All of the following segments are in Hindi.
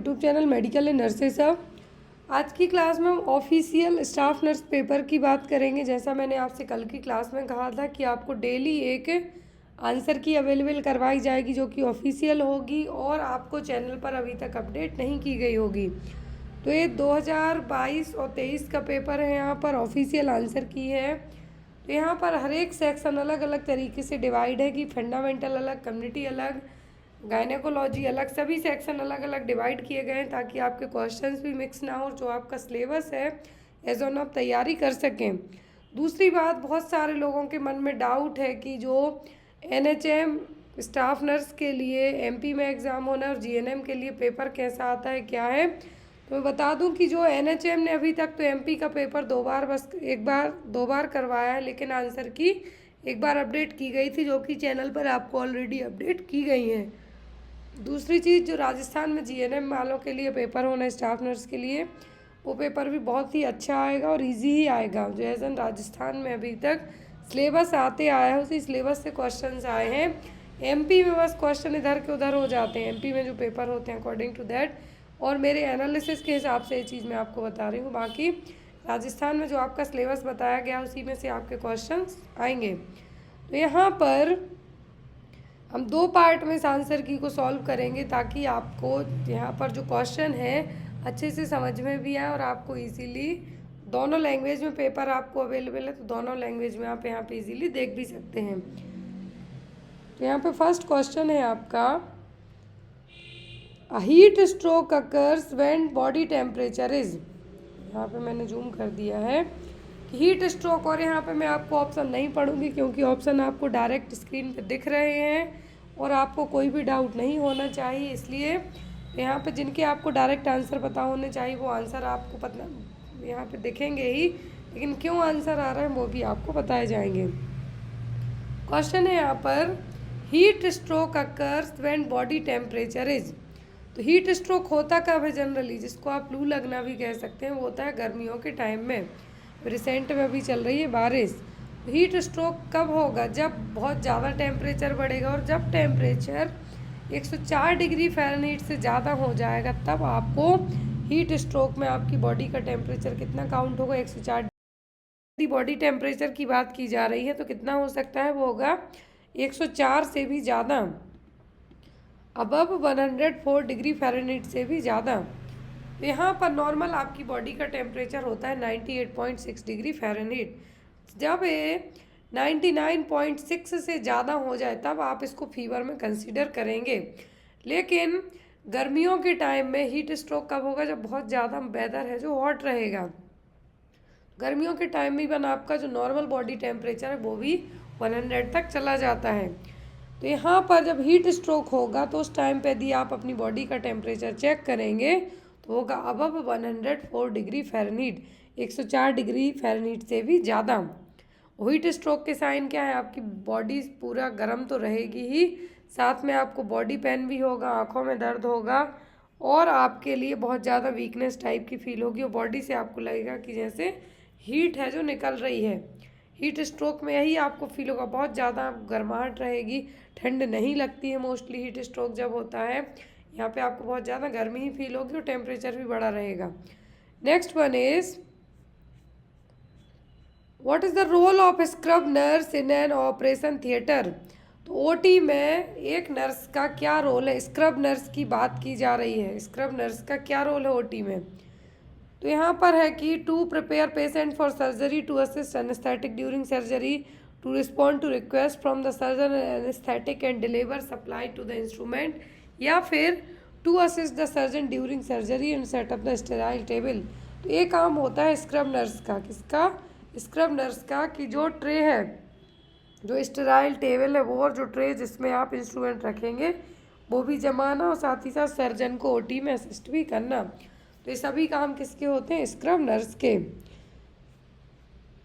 YouTube channel medical and nurses सब। आज की क्लास में हम ऑफिशियल स्टाफ नर्स पेपर की बात करेंगे। जैसा मैंने आपसे कल की क्लास में कहा था कि आपको डेली एक आंसर की अवेलेबल करवाई जाएगी जो कि ऑफिशियल होगी और आपको चैनल पर अभी तक अपडेट नहीं की गई होगी। तो ये 2022 और 23 का पेपर है, यहाँ पर ऑफिशियल आंसर की है। तो यहाँ पर हर एक सेक्शन अलग अलग तरीके से डिवाइड है कि फंडामेंटल अलग, कम्युनिटी अलग, गायनेकोलॉजी अलग, सभी सेक्शन अलग अलग डिवाइड किए गए हैं ताकि आपके क्वेश्चंस भी मिक्स ना हो, जो आपका सिलेबस है एज ऑन आप तैयारी कर सकें। दूसरी बात, बहुत सारे लोगों के मन में डाउट है कि जो एनएचएम स्टाफ नर्स के लिए एमपी में एग्ज़ाम होना है और जीएनएम के लिए पेपर कैसा आता है, क्या है। तो मैं बता दूं कि जो एनएचएम ने अभी तक तो एमपी का पेपर दो बार करवाया है, लेकिन आंसर की एक बार अपडेट की गई थी जो कि चैनल पर आपको ऑलरेडी अपडेट की गई है। दूसरी चीज़, जो राजस्थान में जीएनएम वालों के लिए पेपर होना है स्टाफ नर्स के लिए, वो पेपर भी बहुत ही अच्छा आएगा और इजी ही आएगा। जो एज एन राजस्थान में अभी तक सिलेबस आते आया है उसी सिलेबस से क्वेश्चंस आए हैं। एमपी में बस क्वेश्चन इधर के उधर हो जाते हैं, एमपी में जो पेपर होते हैं अकॉर्डिंग टू दैट, और मेरे एनालिसिस के हिसाब से ये चीज़ मैं आपको बता रही हूँ। बाकी राजस्थान में जो आपका सिलेबस बताया गया उसी में से आपके क्वेश्चंस आएंगे। तो यहाँ पर हम दो पार्ट में इस आंसर की को सॉल्व करेंगे ताकि आपको यहाँ पर जो क्वेश्चन है अच्छे से समझ में भी आए और आपको इजीली दोनों लैंग्वेज में पेपर आपको अवेलेबल है, तो दोनों लैंग्वेज में आप यहाँ पे इजीली देख भी सकते हैं। तो यहाँ पे फर्स्ट क्वेश्चन है आपका, heat stroke occurs when body temperature is, यहाँ पे मैंने जूम कर दिया है कि हीट स्ट्रोक, और यहाँ पे मैं आपको ऑप्शन नहीं पढ़ूंगी क्योंकि ऑप्शन आपको डायरेक्ट स्क्रीन पे दिख रहे हैं और आपको कोई भी डाउट नहीं होना चाहिए। इसलिए यहाँ पे जिनके आपको डायरेक्ट आंसर पता होने चाहिए वो आंसर आपको पता यहाँ पे दिखेंगे ही, लेकिन क्यों आंसर आ रहा है वो भी आपको बताए जाएंगे। क्वेश्चन है यहाँ पर, heat stroke occurs when body temperature is. तो हीट स्ट्रोक होता कब है जनरली, जिसको आप लू लगना भी कह सकते हैं, वो होता है गर्मियों के टाइम में। रिसेंट में अभी चल रही है बारिश। हीट स्ट्रोक कब होगा, जब बहुत ज़्यादा टेम्परेचर बढ़ेगा, और जब टेम्परेचर 104 डिग्री फ़ारेनहाइट से ज़्यादा हो जाएगा तब आपको हीट स्ट्रोक में आपकी बॉडी का टेम्परेचर कितना काउंट होगा, 104 बॉडी टेम्परेचर की बात की जा रही है तो कितना हो सकता है, वो होगा 104 से भी ज़्यादा, अबव 104 डिग्री फ़ारेनहाइट से भी ज़्यादा। तो यहाँ पर नॉर्मल आपकी बॉडी का टेम्परेचर होता है 98.6 डिग्री फ़ारेनहाइट। जब ये 99.6 से ज़्यादा हो जाए तब आप इसको फीवर में कंसीडर करेंगे। लेकिन गर्मियों के टाइम में हीट स्ट्रोक कब होगा, जब बहुत ज़्यादा वेदर है जो हॉट रहेगा। गर्मियों के टाइम में इवन आपका जो नॉर्मल बॉडी टेम्परेचर है वो भी 100 तक चला जाता है। तो यहाँ पर जब हीट स्ट्रोक होगा तो उस टाइम पे यदि आप अपनी बॉडी का टेम्परेचर चेक करेंगे तो होगा above 104 degree Fahrenheit, 104 degree Fahrenheit से भी ज़्यादा। हीट स्ट्रोक के साइन क्या है, आपकी बॉडी पूरा गर्म तो रहेगी ही, साथ में आपको बॉडी पेन भी होगा, आँखों में दर्द होगा और आपके लिए बहुत ज़्यादा वीकनेस टाइप की फील होगी और बॉडी से आपको लगेगा कि जैसे हीट है जो निकल रही है। हीट स्ट्रोक में यही आपको फील होगा, बहुत ज़्यादा गर्माहट रहेगी, ठंड नहीं लगती है मोस्टली हीट स्ट्रोक जब होता है। यहाँ पे आपको बहुत ज़्यादा गर्मी ही फील होगी और टेम्परेचर भी बड़ा रहेगा। Next one is, what is the role of scrub nurse in an operation theatre. तो ओटी में एक नर्स का क्या रोल है, स्क्रब नर्स की बात की जा रही है, स्क्रब नर्स का क्या रोल है ओटी में। तो यहाँ पर है कि to prepare patient for surgery, to assist anaesthetic during surgery, to respond to request from the surgeon anaesthetic and deliver supply to the instrument, या फिर to assist the surgeon during surgery and set up the sterile table. तो ये काम होता है स्क्रब नर्स का। किसका, स्क्रब नर्स का, कि जो ट्रे है, जो स्टेराइल टेबल है वो, और जो ट्रे जिसमें आप इंस्ट्रूमेंट रखेंगे वो भी जमाना, और साथ ही साथ सर्जन को ओटी में असिस्ट भी करना। तो ये सभी काम किसके होते हैं, स्क्रब नर्स के।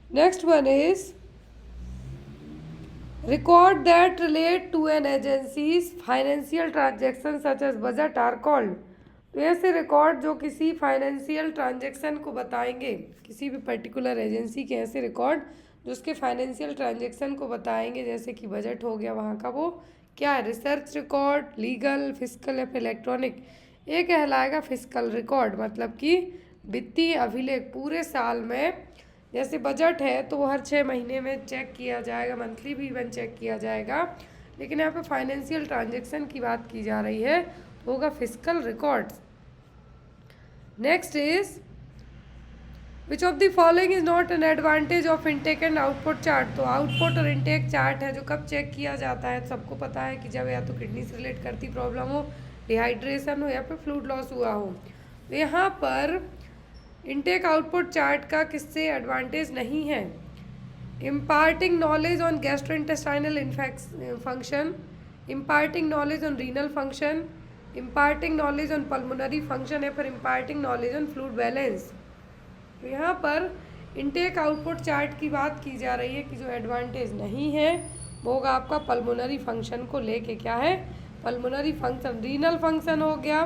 Next one is, record that relate to an agencies financial transaction such as budget are called. तो ऐसे रिकॉर्ड जो किसी फाइनेंशियल ट्रांजेक्शन को बताएंगे, किसी भी पर्टिकुलर एजेंसी के ऐसे रिकॉर्ड जो उसके फाइनेंशियल ट्रांजेक्शन को बताएंगे, जैसे कि बजट हो गया वहाँ का, वो क्या है, रिसर्च रिकॉर्ड, लीगल, फिजिकल या फिर इलेक्ट्रॉनिक, ये कहलाएगा फिस्कल रिकॉर्ड, मतलब कि वित्तीय अभिलेख। पूरे साल में जैसे बजट है तो वो हर 6 महीने में चेक किया जाएगा, मंथली भी इवन चेक किया जाएगा, लेकिन यहाँ पे फाइनेंशियल ट्रांजेक्शन की बात की जा रही है तो होगा fiscal records. Next is which of the following is not an advantage of intake and output chart. तो आउटपुट और इनटेक चार्ट है जो कब चेक किया जाता है, सबको पता है कि जब या तो किडनी से रिलेट करती प्रॉब्लम हो, डिहाइड्रेशन हो या फिर फ्लूइड लॉस हुआ हो। तो यहाँ पर इनटेक आउटपुट चार्ट का किससे एडवांटेज नहीं है। Imparting knowledge on gastrointestinal function, imparting knowledge on renal function, imparting knowledge on pulmonary function या फिर imparting knowledge on fluid balance. तो यहाँ पर इनटेक आउटपुट चार्ट की बात की जा रही है कि जो एडवांटेज नहीं है वो होगा आपका पल्मोनरी फंक्शन को लेके। क्या है, पल्मोनरी फंक्शन, रीनल फंक्शन हो गया,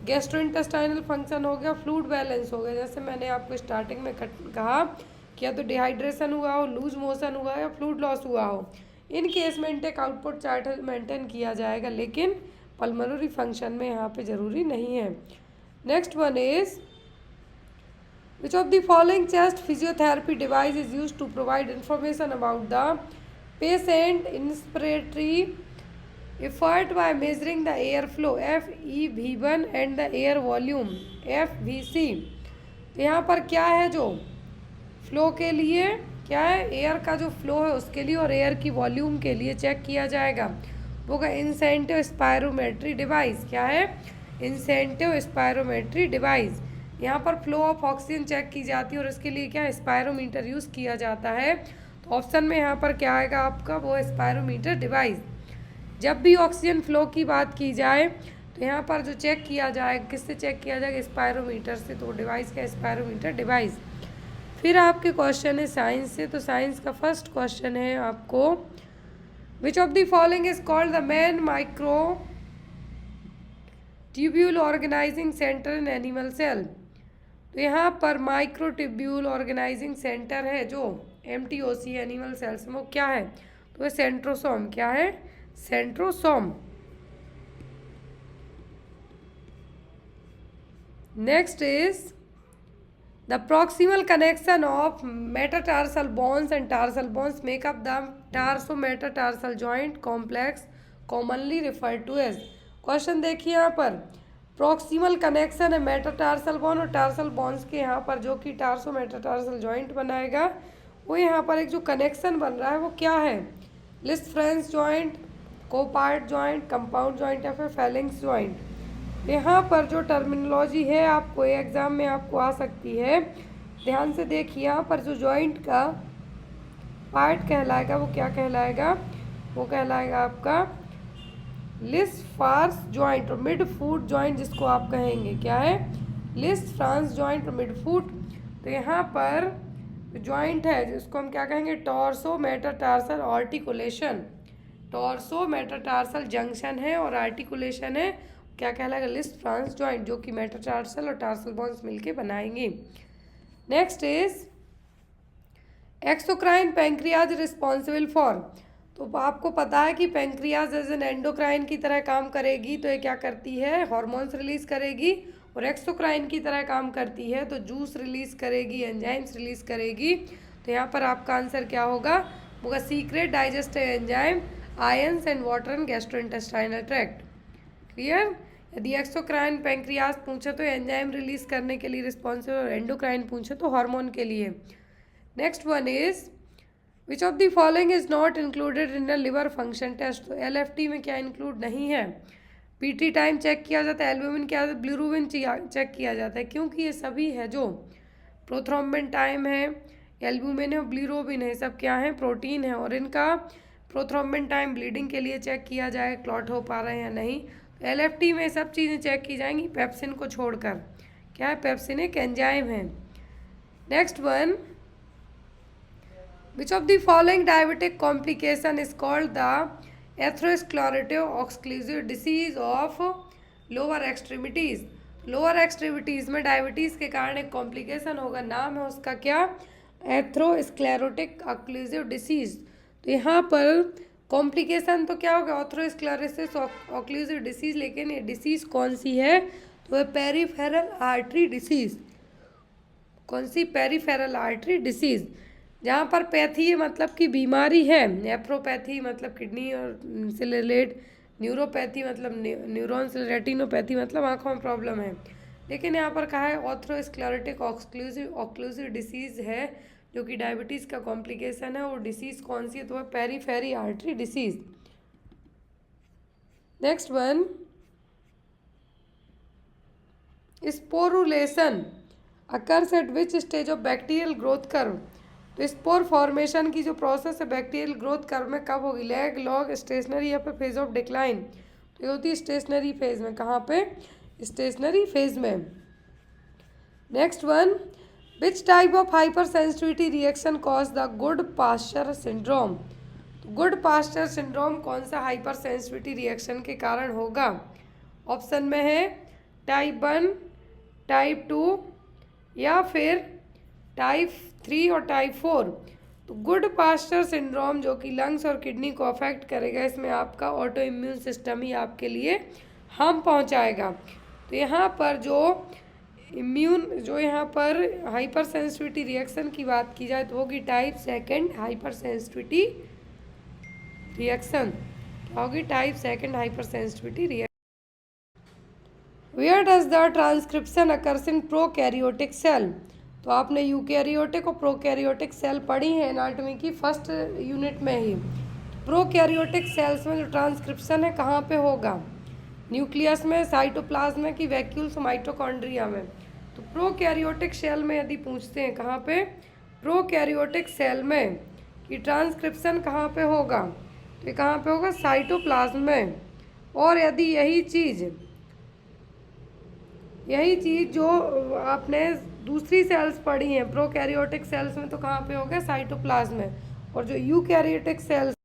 गैस्ट्रोइंटेस्टाइनल फंक्शन हो गया, फ्लूइड बैलेंस हो गया। जैसे मैंने आपको स्टार्टिंग में कहा कि या तो डिहाइड्रेशन हुआ हो, लूज मोशन हुआ या फ्लूइड लॉस हुआ हो, इन केस में इनटेक आउटपुट चार्ट मेंटेन किया जाएगा, लेकिन पल्मोनरी फंक्शन में यहाँ पे ज़रूरी नहीं है। Next one is which of the following chest physiotherapy device is used to provide information about the patient inspiratory effort by measuring the airflow FEV1 and the air volume FVC। तो यहाँ पर क्या है, जो फ्लो के लिए क्या है, एयर का जो फ्लो है उसके लिए और एयर की वॉल्यूम के लिए चेक किया जाएगा, वो का इंसेंटिव स्पायरोमेट्री डिवाइस। क्या है, इंसेंटिव स्पायरोमेट्री डिवाइस। यहाँ पर फ्लो ऑफ ऑक्सीजन चेक की जाती है और इसके लिए क्या स्पायरोमीटर यूज़ किया जाता है। तो ऑप्शन में यहाँ पर क्या आएगा आपका, वो स्पायरोमीटर डिवाइस। जब भी ऑक्सीजन फ्लो की बात की जाए तो यहाँ पर जो चेक किया जाए, किससे चेक किया जाएगा, स्पायरोमीटर से। तो डिवाइस का स्पायरोमीटर डिवाइस। फिर आपके क्वेश्चन है साइंस से। तो साइंस का फर्स्ट क्वेश्चन है आपको, which of the following is called the main micro tubule organising centre in animal cell. तो यहाँ पर माइक्रोट्यूब्यूल ऑर्गेनाइजिंग सेंटर है जो MTOC एनिमल सेल्स में, वो क्या है, तो ये सेंट्रोसोम। क्या है, centrosome. Next is the proximal connection of metatarsal bones and tarsal bones make up the tarsometatarsal joint complex commonly referred to as. Question देखिए यहाँ पर, प्रॉक्सिमल कनेक्शन है मेटाटार्सल बोन और टार्सल बोन्स के, यहाँ पर जो कि टार्सो मेटाटार्सल जॉइंट बनाएगा, वो यहाँ पर एक जो कनेक्शन बन रहा है वो क्या है, लिस्फ्रेंस जॉइंट, कोपार्ट जॉइंट, कंपाउंड जॉइंट या फिर फेलिंग्स जॉइंट। यहाँ पर जो टर्मिनोलॉजी है आपको एग्जाम में आपको आ सकती है, ध्यान से देखिए। यहाँ पर जो जॉइंट का पार्ट कहलाएगा वो क्या कहलाएगा, वो कहलाएगा आपका लिस्फ्रांस जॉइंट और मिड फुट जॉइंट, जिसको आप कहेंगे क्या है, लिस्फ्रांस जॉइंट और मिड फुट। तो यहाँ पर जॉइंट है जिसको हम क्या कहेंगे, torso metatarsal articulation. Torso metatarsal junction है और आर्टिकुलेशन है, क्या कहलाएगा, लिस्फ्रांस जॉइंट, जो कि मेटाटार्सल और टार्सल बोन्स मिलके बनाएंगे। Next is exocrine pancreas responsible for. तो आपको पता है कि पैंक्रियाज एज एन एंडोक्राइन की तरह काम करेगी, तो ये क्या करती है, हार्मोन्स रिलीज करेगी, और एक्सोक्राइन की तरह काम करती है तो जूस रिलीज करेगी, एंजाइम्स रिलीज करेगी। तो यहाँ पर आपका आंसर क्या होगा, होगा secret digestive enzyme, ions and water and gastrointestinal tract. Clear. यदि एक्सोक्राइन पैंक्रियाज पूछे तो एंजाइम रिलीज करने के लिए रिस्पॉन्सिबल, और एंडोक्राइन पूछे तो हार्मोन के लिए। Next one is which of the following is not included in the liver function test. तो LFT में क्या इंक्लूड नहीं है, PT टाइम चेक किया जाता है, एल्ब्यूमिन क्या जाता है, बिलिरुबिन चेक किया जाता है, क्योंकि ये सभी है जो प्रोथ्रोम्बिन टाइम है, एल्ब्यूमिन है, बिलिरुबिन है, सब क्या है, प्रोटीन है, और इनका प्रोथ्रोम्बिन टाइम ब्लीडिंग के लिए चेक किया जाएगा, क्लॉट हो पा रहे हैं या नहीं। तो LFT में सब चीज़ें चेक की जाएंगी पेप्सिन को छोड़कर। क्या है, पेप्सिन एक एंजाइम है। Next one, which of the following diabetic complication is called the atherosclerotic occlusive disease of lower extremities। Lower extremities में डायबिटीज़ के कारण एक कॉम्प्लिकेशन होगा, नाम है उसका क्या, एथेरोस्क्लेरोटिक ऑक्लूसिव डिसीज। तो यहाँ पर कॉम्प्लिकेशन तो क्या होगा, एथेरोस्क्लेरोसिस ऑक्लूसिव डिसीज, लेकिन ये डिसीज़ कौन सी है, तो है पेरिफेरल आर्टरी डिसीज। कौन सी? Peripheral artery disease. जहाँ पर पैथी मतलब कि बीमारी है, नेफ्रोपैथी मतलब किडनी और से रिलेट, न्यूरोपैथी मतलब न्यूरॉन से, रेटिनोपैथी मतलब आँखों में प्रॉब्लम है। लेकिन यहाँ पर कहा है ऑर्थ्रोस्क्लेरोटिक ऑक्लूसिव डिसीज़ है, जो कि डायबिटीज़ का कॉम्प्लिकेशन है। और डिसीज़ कौन सी है? तो है periphery artery disease. Next one, sporulation occurs at which stage of bacterial growth curve. तो स्पोर फॉर्मेशन की जो प्रोसेस है बैक्टीरियल ग्रोथ कर्व में कब होगी? लैग, लॉग, स्टेशनरी या फिर फेज ऑफ डिक्लाइन। तो ये होती है स्टेशनरी फेज में। कहाँ पे? स्टेशनरी फेज में। Next one, which type of hypersensitivity reaction cause the Goodpasture syndrome. तो गुड पास्चर सिंड्रोम कौन सा हाइपर सेंसिटिविटी रिएक्शन के कारण होगा? ऑप्शन में है टाइप 1, टाइप 2 या फिर टाइप 3 और टाइप 4। तो गुड पास्चर सिंड्रोम जो कि लंग्स और किडनी को अफेक्ट करेगा, इसमें आपका ऑटो इम्यून सिस्टम ही आपके लिए हार्म पहुंचाएगा। तो यहाँ पर जो यहाँ पर हाइपर सेंसिटिविटी रिएक्शन की बात की जाए तो होगी टाइप 2 हाइपर सेंसिटिविटी रिएक्शन। क्या होगी? Type 2 hypersensitivity reaction. Where does the transcription occurs in prokaryotic cell. तो आपने यूकैरियोटिक और प्रोकैरियोटिक सेल पढ़ी है एनाटॉमी की फर्स्ट यूनिट में ही। प्रोकैरियोटिक सेल्स में जो ट्रांसक्रिप्शन है कहाँ पे होगा? न्यूक्लियस में, साइटोप्लाज्म में कि वैक्यूल्स माइटोकॉन्ड्रिया में। तो प्रोकैरियोटिक सेल में यदि पूछते हैं कहाँ पे? प्रोकैरियोटिक सेल में कि ट्रांसक्रिप्शन कहाँ पे होगा, तो ये कहाँ पे होगा? साइटोप्लाज्म में। और यदि यही चीज़ जो आपने दूसरी सेल्स पढ़ी हैं प्रोकैरियोटिक सेल्स में, तो कहाँ पे होगा? साइटोप्लाज्म में। और जो यूकैरियोटिक सेल्स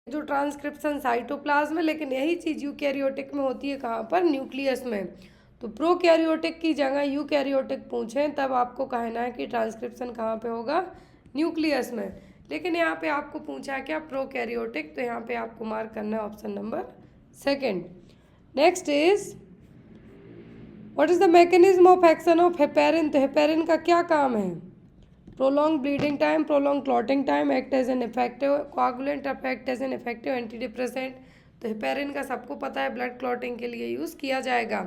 जो ट्रांसक्रिप्शन साइटोप्लाज्म में, लेकिन यही चीज़ यूकैरियोटिक में होती है कहाँ पर? न्यूक्लियस में। तो प्रोकैरियोटिक की जगह यूकैरियोटिक पूछें तब आपको कहना है कि ट्रांसक्रिप्शन कहाँ पे होगा? न्यूक्लियस में। लेकिन यहाँ पे आपको पूछा है क्या? प्रोकैरियोटिक, तो यहाँ पे आपको मार्क करना है option number 2। Next is what is the mechanism of action of heparin. तो हेपेरिन का क्या काम है? Prolong bleeding time, prolong clotting time, act as an effective coagulant, act as an effective anti depressant. तो हेपेरिन का सबको पता है ब्लड क्लॉटिंग के लिए यूज़ किया जाएगा।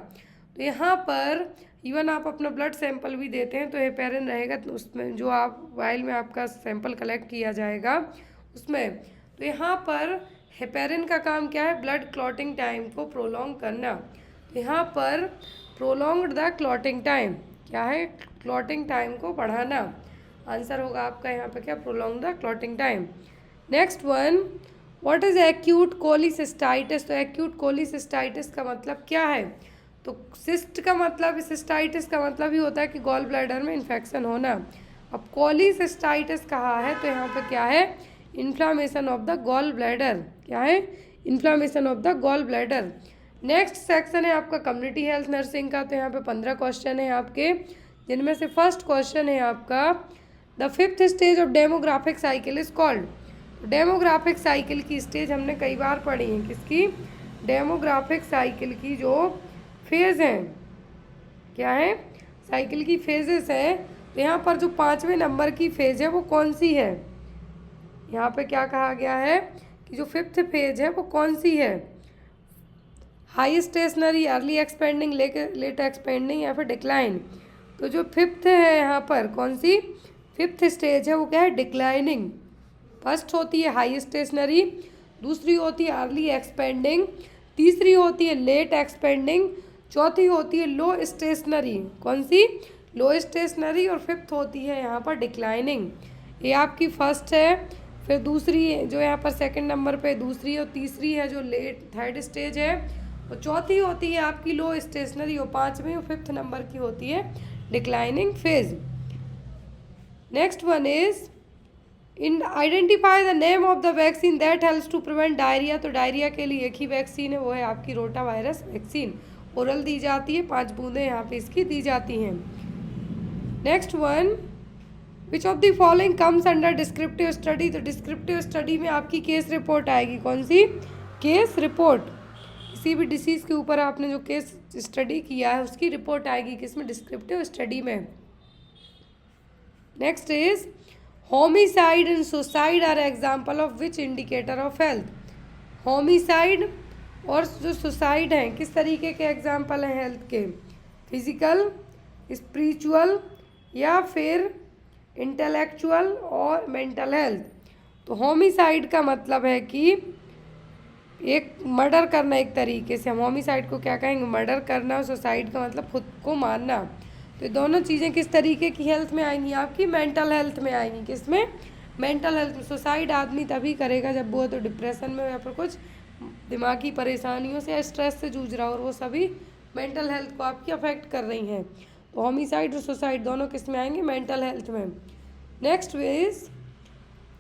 तो यहाँ पर इवन आप अपना ब्लड सैंपल भी देते हैं तो हेपेरिन रहेगा, तो उसमें जो आप वाइल में आपका सैंपल कलेक्ट किया जाएगा उसमें। तो यहाँ पर हेपेरिन का काम क्या है? ब्लड क्लॉटिंग टाइम को प्रोलॉन्ग करना। तो यहाँ पर प्रोलॉन्ग्ड द क्लॉटिंग टाइम क्या है? क्लॉटिंग टाइम को बढ़ाना। आंसर होगा आपका यहाँ पे क्या? Prolong the clotting time. Next one, what is acute cholecystitis. तो एक्यूट कोलिसिस्टाइटिस का मतलब क्या है? तो सिस्ट का मतलब, सिस्टाइटिस का मतलब ही होता है कि गॉल ब्लैडर में इन्फेक्शन होना। अब कोलिसिस्टाइटिस कहा है तो यहाँ पे क्या है? Inflammation of the gall bladder. क्या है? Inflammation of the gall bladder. Next section है आपका कम्युनिटी हेल्थ नर्सिंग का। तो यहाँ पे 15 क्वेश्चन है आपके, जिनमें से फर्स्ट क्वेश्चन है आपका the 5th stage of demographic cycle is called. Demographic cycle की स्टेज हमने कई बार पढ़ी है। किसकी? डेमोग्राफिक साइकिल की जो फेज़ हैं, क्या है? साइकिल की फेजेस हैं। तो यहाँ पर जो 5वें नंबर की फेज है वो कौन सी है? यहाँ पे क्या कहा गया है कि जो 5th फेज है वो कौन सी है? High stationary, early expanding, late expanding या फिर डिक्लाइन। तो जो 5th है यहाँ पर कौन सी 5th स्टेज है वो क्या है? डिक्लाइनिंग। फर्स्ट होती है हाई स्टेशनरी, दूसरी होती है अर्ली एक्सपेंडिंग, तीसरी होती है लेट एक्सपेंडिंग, चौथी होती है लो स्टेशनरी। कौन सी? लो स्टेशनरी। और 5th होती है यहाँ पर डिक्लाइनिंग। ये आपकी फर्स्ट है। फिर दूसरी जो यहाँ पर 2nd नंबर पे दूसरी, और तीसरी है जो लेट 3rd स्टेज है, और चौथी होती है आपकी लो स्टेशनरी, और 5वें और 5th नंबर की होती है declining phase. Next one is in identify the name of the vaccine that helps to prevent diarrhoea. तो डायरिया के लिए एक ही वैक्सीन है, वो है आपकी रोटा वायरस वैक्सीन। ओरल दी जाती है, 5 बूंदें यहाँ पे इसकी दी जाती हैं। Next one, which of the following comes under descriptive study. तो डिस्क्रिप्टिव स्टडी में आपकी केस रिपोर्ट आएगी। कौन सी? Case report. किसी भी डिसीज़ के ऊपर आपने जो केस स्टडी किया है उसकी रिपोर्ट आएगी किसमें, डिस्क्रिप्टिव स्टडी में। Next is homicide and suicide are example of which indicator of health. Homicide और जो सुसाइड हैं किस तरीके के एग्जाम्पल हैं हेल्थ के, फिजिकल, स्पिरिचुअल या फिर इंटेलेक्चुअल और मेंटल हेल्थ। तो होमिसाइड का मतलब है कि एक मर्डर करना, एक तरीके से हम होमिसाइड को क्या कहेंगे, मर्डर करना। और सुसाइड का मतलब खुद को मारना। तो दोनों चीज़ें किस तरीके की हेल्थ में आएंगी, आपकी मेंटल हेल्थ में आएंगी। किसमें, मेंटल हेल्थ में। सुसाइड आदमी तभी करेगा जब वो तो डिप्रेशन में या फिर कुछ दिमागी परेशानियों से या स्ट्रेस से जूझ रहा हो, और वो सभी मेंटल हेल्थ को आपकी अफेक्ट कर रही हैं। तो होमिसाइड और सुसाइड दोनों किस में आएंगे, मेंटल हेल्थ में। Next is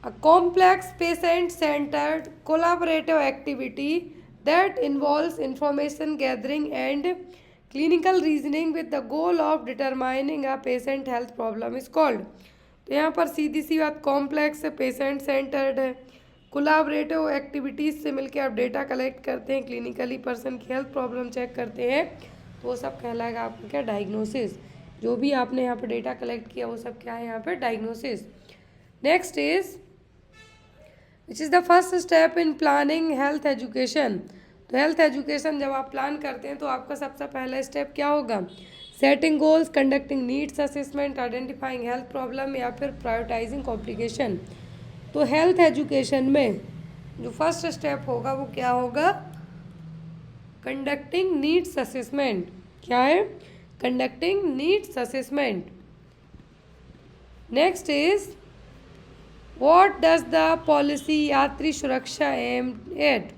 a complex patient-centered collaborative activity that involves information gathering and clinical reasoning with the goal of determining a patient health problem is called। तो यहाँ पर सीधी सी बात, कॉम्प्लेक्स है, पेशेंट सेंटर्ड है, कोलाबरेटिव एक्टिविटीज़ से मिलकर आप डेटा कलेक्ट करते हैं, क्लिनिकली पर्सन की हेल्थ प्रॉब्लम चेक करते हैं, तो वो सब कहलाएगा आपका क्या, डायग्नोसिस। जो भी आपने यहाँ पर डेटा कलेक्ट किया वो सब क्या है यहाँ पर, diagnosis. Next is which is the first step in planning health education. तो हेल्थ एजुकेशन जब आप प्लान करते हैं तो आपका सबसे पहला स्टेप क्या होगा, setting goals, conducting needs assessment, identifying health problem या फिर प्रायोरिटाइजिंग कॉम्प्लिकेशन। तो हेल्थ एजुकेशन में जो फर्स्ट स्टेप होगा वो क्या होगा, कंडक्टिंग नीड्स असेसमेंट। क्या है, conducting needs assessment. Next is what does the policy यात्री सुरक्षा एम एट।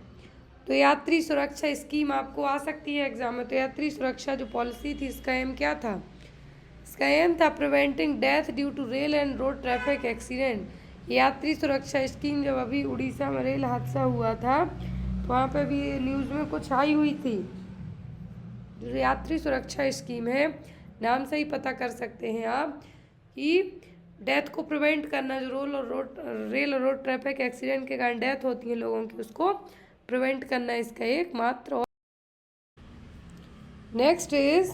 तो यात्री सुरक्षा स्कीम आपको आ सकती है एग्जाम में। तो यात्री सुरक्षा जो पॉलिसी थी इसका एम क्या था, इसका एम था preventing death due to rail and road traffic accident. यात्री सुरक्षा स्कीम जब अभी उड़ीसा में रेल हादसा हुआ था तो वहाँ पे भी न्यूज़ में कुछ आई हुई थी। जो यात्री सुरक्षा स्कीम है, नाम से ही पता कर सकते हैं आप कि डेथ को प्रिवेंट करना, जो रेल और रोड ट्रैफिक एक्सीडेंट के कारण डेथ होती है लोगों की, उसको प्रिवेंट करना इसका एकमात्र। Next is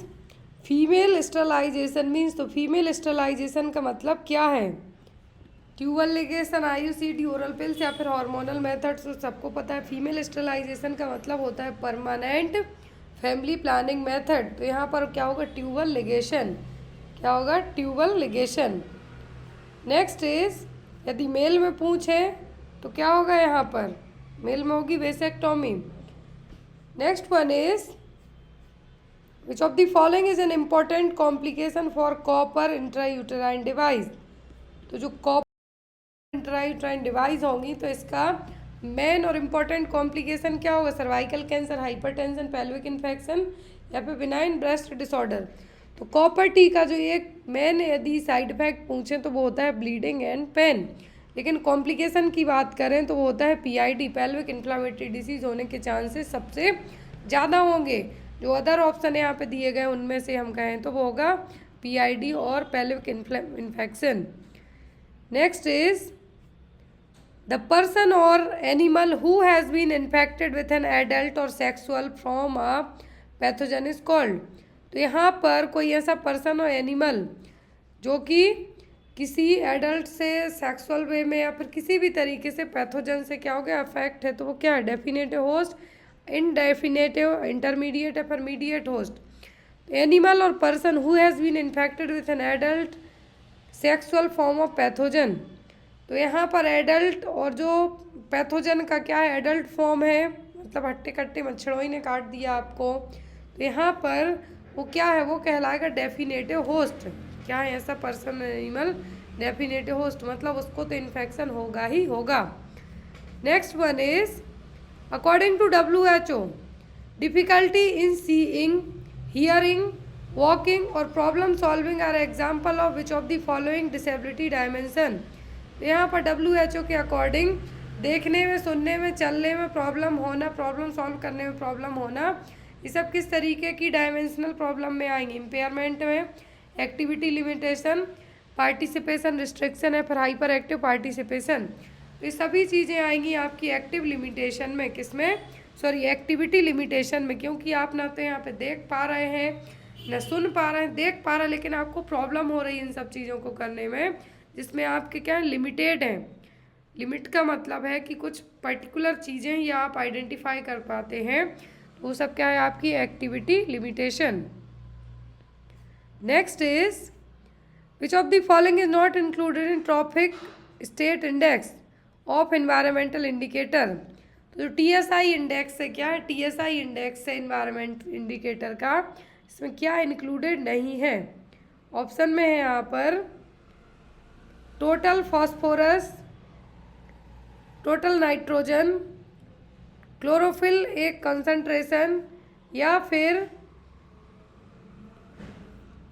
female sterilisation means. तो फीमेल स्टरलाइजेशन का मतलब क्या है, tubal ligation, IUCD, oral pills या फिर हार्मोनल मेथड्स। तो सबको पता है फीमेल स्टरलाइजेशन का मतलब होता है परमानेंट फैमिली प्लानिंग मेथड। तो यहाँ पर क्या होगा, ट्यूबल लिगेशन। क्या होगा, ट्यूबल लिगेशन। नेक्स्ट इज यदि मेल में पूछे तो क्या होगा, यहाँ पर मेल में होगी vasectomy. Next one is which of the following is an important complication for copper intrauterine device. तो जो कॉपर इंट्रायूटेराइन डिवाइस होंगी तो इसका मेन और इम्पॉर्टेंट कॉम्प्लिकेशन क्या होगा, cervical cancer, hypertension, pelvic infection या फिर बिनाइन ब्रेस्ट डिसऑर्डर। तो कॉपर टी का जो एक मेन यदि साइड इफेक्ट पूछें तो वो होता है ब्लीडिंग एंड पेन। लेकिन कॉम्प्लिकेशन की बात करें तो वो होता है PID, पेल्विक इन्फ्लामेटरी डिसीज होने के चांसेस सबसे ज़्यादा होंगे। जो अदर ऑप्शन यहाँ पे दिए गए उनमें से हम कहें तो वो होगा PID और pelvic infection. Next is the person or animal who has been infected with an adult or sexual from a pathogen is called. तो यहाँ पर कोई ऐसा पर्सन और एनिमल जो कि किसी एडल्ट से सेक्सुअल वे में या फिर किसी भी तरीके से पैथोजन से क्या हो गया, अफेक्ट है, तो वो क्या है, डेफिनेटिव होस्ट, इनडेफिनेटिव, इंटरमीडिएट या फिर मीडिएट होस्ट। एनिमल और person who has been infected with an adult sexual form of pathogen. तो यहाँ पर एडल्ट और जो पैथोजन का क्या है, एडल्ट फॉर्म है, मतलब हट्टे कट्टे मच्छरों ही ने काट दिया आपको। तो यहाँ पर वो क्या है, वो कहलाएगा डेफिनेटिव होस्ट। क्या है ऐसा पर्सन एनिमल, डेफिनेटिव होस्ट, मतलब उसको तो इन्फेक्शन होगा ही होगा। Next one is according to WHO difficulty in seeing, hearing, walking और problem solving are example of which of the following disability dimension. तो यहाँ पर WHO के अकॉर्डिंग देखने में, सुनने में, चलने में प्रॉब्लम होना, प्रॉब्लम सॉल्व करने में प्रॉब्लम होना, ये सब किस तरीके की डायमेंशनल प्रॉब्लम में आएंगी, इम्पेयरमेंट में, एक्टिविटी लिमिटेशन, पार्टिसिपेशन रिस्ट्रिक्शन है, फिर हाइपर एक्टिव पार्टिसिपेशन। तो ये सभी चीज़ें आएंगी आपकी एक्टिव लिमिटेशन में, किसमें, सॉरी एक्टिविटी लिमिटेशन में, क्योंकि आप ना तो यहाँ पे देख पा रहे हैं न सुन पा रहे हैं, देख पा रहे हैं लेकिन आपको प्रॉब्लम हो रही है इन सब चीज़ों को करने में, जिसमें आपके क्या लिमिटेड हैं। लिमिट का मतलब है कि कुछ पर्टिकुलर चीज़ें ही आप आइडेंटिफाई कर पाते हैं, तो वो सब क्या है आपकी activity limitation. Next is which of the following is not included in trophic state index of environmental indicator. तो जो TSI इंडेक्स है, क्या है TSI इंडेक्स है एनवायरमेंट इंडिकेटर का, इसमें क्या इंक्लूडेड नहीं है। ऑप्शन में है यहाँ पर total phosphorus, total nitrogen, chlorophyll एक कंसंट्रेशन, या फिर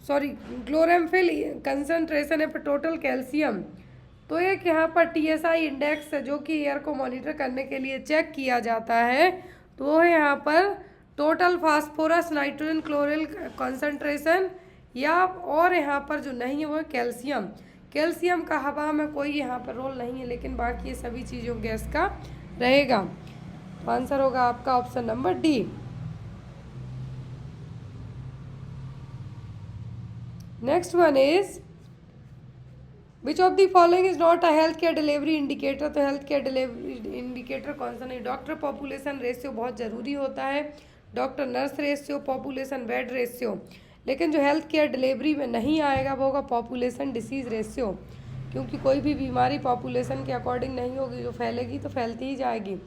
सॉरी क्लोरोफिल कंसंट्रेशन है पर टोटल कैल्शियम। तो एक यहाँ पर TSI इंडेक्स है जो कि एयर को मॉनिटर करने के लिए चेक किया जाता है, तो वो है यहाँ पर टोटल फास्फोरस, नाइट्रोजन, क्लोरिल कंसंट्रेशन, या और यहाँ पर जो नहीं है वो है कैल्शियम। कैल्शियम का हवा में कोई यहाँ पर रोल नहीं है, लेकिन बाकी ये सभी चीज़ों गैस का रहेगा। तो आंसर होगा आपका option number D. Next one is which of the following is not a health care delivery indicator. तो हेल्थ केयर डिलीवरी इंडिकेटर कौन सा नहीं। डॉक्टर पॉपुलेशन रेशियो बहुत ज़रूरी होता है, doctor nurse ratio, population bed ratio, लेकिन जो हेल्थ केयर डिलीवरी में नहीं आएगा वो होगा पॉपुलेशन डिसीज़ रेशियो, क्योंकि कोई भी बीमारी पॉपुलेशन के अकॉर्डिंग नहीं होगी, जो फैलेगी तो फैलती ही जाएगी।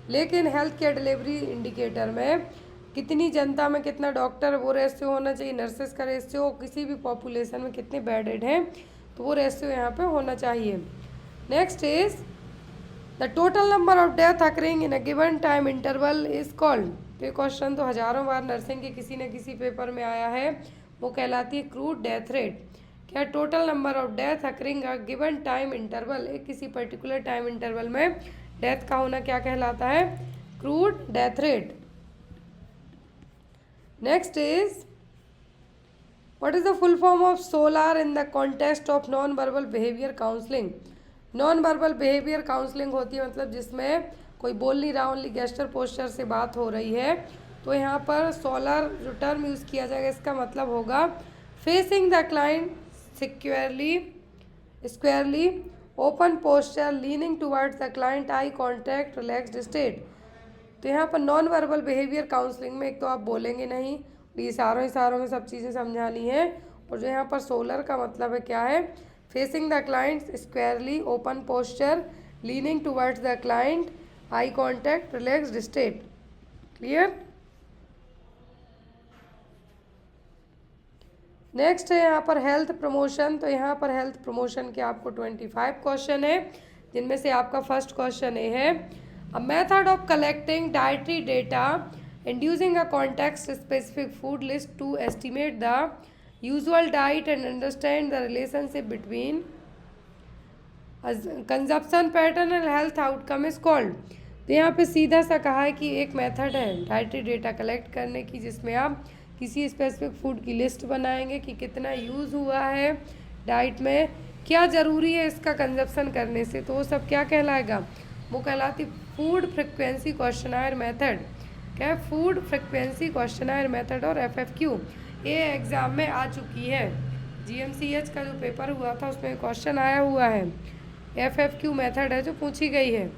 लेकिन हेल्थ केयर डिलीवरी इंडिकेटर में कितनी जनता में कितना डॉक्टर वो रेशियो होना चाहिए, नर्सेस का रेशियो, किसी भी पॉपुलेशन में कितने बेडेड हैं तो वो रेशियो यहाँ पे होना चाहिए। Next is the total number of death occurring in a given time interval is called. तो ये क्वेश्चन तो हजारों बार नर्सिंग के किसी न किसी पेपर में आया है, वो कहलाती है क्रूड डेथ रेट। क्या total number of death occurring a given time interval, एक किसी पर्टिकुलर टाइम इंटरवल में डेथ का होना क्या कहलाता है, crude death rate. Next is What is the full form of SOLAR in the context of non-verbal behavior counseling? Non-verbal behavior counseling होती है मतलब जिसमें कोई बोल नहीं रहा, ओनली गेस्चर पोस्चर से बात हो रही है। तो यहाँ पर सोलर जो टर्म यूज़ किया जाएगा इसका मतलब होगा facing the client securely, squarely, open posture, leaning towards the client, eye contact, relaxed state. तो यहाँ पर नॉन वर्बल बिहेवियर काउंसलिंग में एक तो आप बोलेंगे नहीं, इशारों में सब चीज़ें समझानी है। और जो यहाँ पर सोलर का मतलब है क्या है, facing the client squarely, open posture, leaning towards the client, eye contact, relaxed state. Clear. Next है यहाँ पर हेल्थ प्रमोशन। तो यहाँ पर हेल्थ प्रमोशन के आपको 25 क्वेश्चन है, जिनमें से आपका फर्स्ट क्वेश्चन ये है a method of collecting dietary data and using a context specific food list to estimate the usual diet and understand the relationship between consumption pattern and health outcome is called। तो यहाँ पे सीधा सा कहा है कि एक मेथड है डाइटरी डेटा कलेक्ट करने की, जिसमें आप किसी स्पेसिफिक फूड की लिस्ट बनाएंगे कि कितना यूज़ हुआ है डाइट में, क्या ज़रूरी है इसका कंजप्शन करने से, तो वो सब क्या कहलाएगा, वो कहलाती फूड फ्रिक्वेंसी क्वेश्चनायर मेथड। क्या फूड फ्रिक्वेंसी क्वेश्चनायर मेथड और FFQ ये एग्ज़ाम में आ चुकी है। GMCH का जो पेपर हुआ था उसमें क्वेश्चन आया हुआ है, FFQ मेथड है जो पूछी गई है।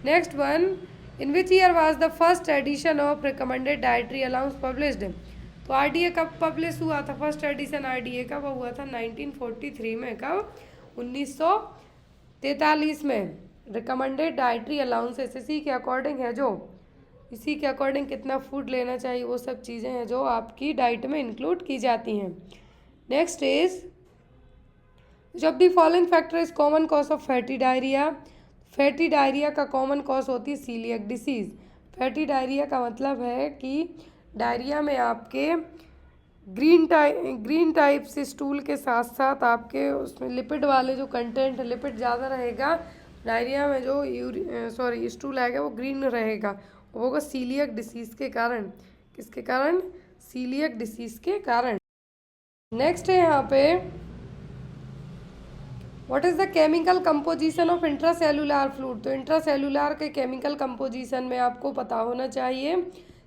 Next one, in which year was the first edition of recommended dietary allowance published. तो RDA कब पब्लिश हुआ था, फर्स्ट एडिशन RDA का वो हुआ था 1943 में। कब, 1943 में। रिकमेंडेड डाइटरी अलाउंसेस इसी के अकॉर्डिंग है, जो इसी के अकॉर्डिंग कितना फूड लेना चाहिए वो सब चीज़ें हैं जो आपकी डाइट में इंक्लूड की जाती हैं। नेक्स्ट इज जब the following factor is common cause of fatty diarrhoea. Fatty diarrhoea का कॉमन कॉज होती है सीलियक डिसीज़। फैटी डायरिया का मतलब है कि डायरिया में आपके ग्रीन टाइप से स्टूल के साथ साथ आपके उसमें लिपिड वाले जो कंटेंट, लिपिड ज़्यादा रहेगा डायरिया में, जो स्टूल आएगा वो ग्रीन रहेगा, वो होगा सीलियक डिसीज़ के कारण। किसके कारण, सीलियक डिसीज़ के कारण। नेक्स्ट है यहाँ पे what is the chemical composition of intracellular fluid? तो इंट्रासेलुलर के केमिकल कंपोजिशन में आपको पता होना चाहिए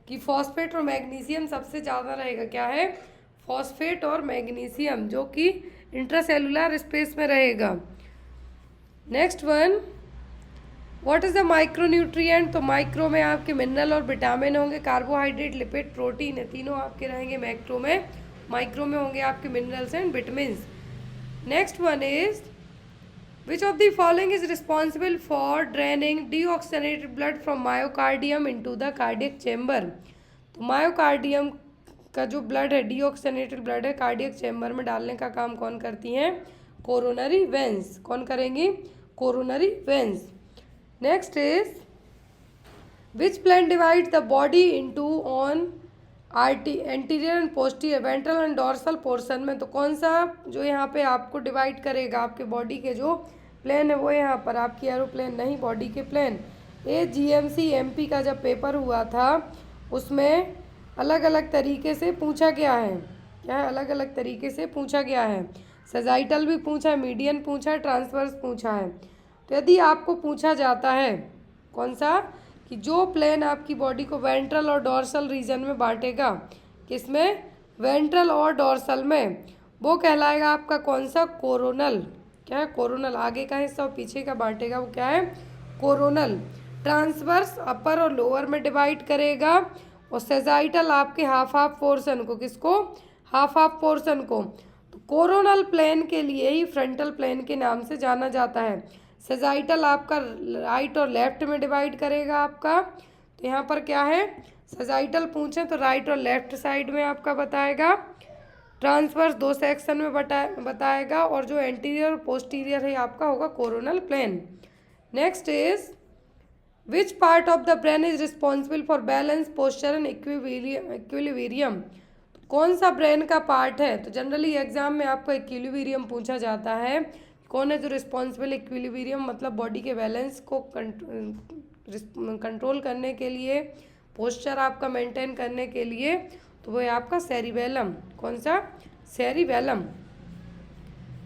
कि फॉस्फेट और मैग्नीशियम सबसे ज़्यादा रहेगा। क्या है? फॉस्फेट और मैग्नीशियम, जो कि इंट्रासेलुलर स्पेस में रहेगा। Next one, what is the micronutrient? तो माइक्रो में आपके मिनरल और विटामिन होंगे, कार्बोहाइड्रेट, लिपिड, प्रोटीन है, तीनों आपके रहेंगे मैक्रो में। माइक्रो में होंगे आपके minerals and vitamins. Next one is, which of the following is responsible for draining deoxygenated blood from myocardium into the cardiac chamber? तो मायोकार्डियम का जो ब्लड है, डीऑक्सीजनेटेड ब्लड है, कार्डियक चैम्बर में डालने का काम कौन करती हैं? Coronary veins. कौन करेंगी? Coronary veins. Next is, which plant divide the body into on anterior and posterior, ventral and dorsal portion में? तो कौन सा जो यहाँ पे आपको डिवाइड करेगा आपके बॉडी के जो प्लेन है वो यहाँ पर आपकी एरोप्लेन नहीं, बॉडी के प्लेन। ये जीएमसी एमपी का जब पेपर हुआ था उसमें अलग अलग तरीके से पूछा गया है। क्या है? अलग अलग तरीके से पूछा गया है। सेजाइटल भी पूछा है, मीडियन पूछा है, ट्रांसवर्स पूछा है। तो यदि आपको पूछा जाता है कौन सा, कि जो प्लेन आपकी बॉडी को वेंट्रल और डॉर्सल रीजन में बांटेगा, किसमें? वेंट्रल और डॉर्सल में, वो कहलाएगा आपका कौन सा? कोरोनल। क्या है? कोरोनल। आगे का हिस्सा और पीछे का बांटेगा वो क्या है? कोरोनल। ट्रांसवर्स अपर और लोअर में डिवाइड करेगा, और सेजाइटल आपके हाफ हाफ पोर्शन को, किसको? हाफ हाफ पोर्शन को। तो कोरोनल प्लेन के लिए ही फ्रंटल प्लेन के नाम से जाना जाता है। सेजाइटल आपका राइट और लेफ्ट में डिवाइड करेगा आपका। तो यहाँ पर क्या है? सेजाइटल पूछे तो राइट और लेफ्ट साइड में आपका बताएगा। ट्रांसवर्स दो सेक्शन में बताएगा, और जो एंटीरियर और पोस्टीरियर है आपका होगा coronal plane. Next is, which part of the brain is responsible for balance, posture and equilibrium? कौन सा ब्रेन का पार्ट है? तो जनरली एग्जाम में आपको इक्विलिब्रियम पूछा जाता है। कौन है जो रिस्पॉन्सिबल? इक्विलिब्रियम मतलब बॉडी के बैलेंस को कंट्रोल करने के लिए, पोस्चर आपका मेंटेन करने के लिए, तो वो है आपका सेरिबेलम। कौन सा? Cerebellum.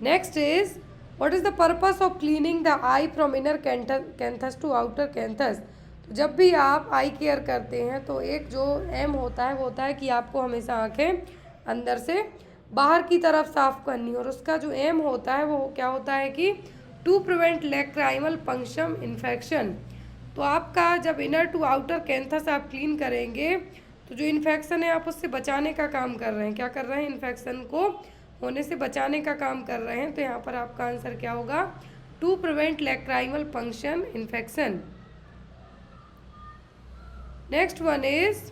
Next is, what is the purpose of cleaning the eye from inner canthus to outer canthus? तो जब भी आप आई केयर करते हैं तो एक जो एम होता है वो होता है कि आपको हमेशा आंखें अंदर से बाहर की तरफ साफ करनी, और उसका जो एम होता है वो क्या होता है कि to prevent lacrimal punctum infection. तो आपका जब इनर टू आउटर कैंथस आप क्लीन करेंगे तो जो इन्फेक्शन है आप उससे बचाने का काम कर रहे हैं। क्या कर रहे हैं? इन्फेक्शन को होने से बचाने का काम कर रहे हैं। तो यहाँ पर आपका आंसर क्या होगा? To prevent lacrimal punctum infection. Next one is,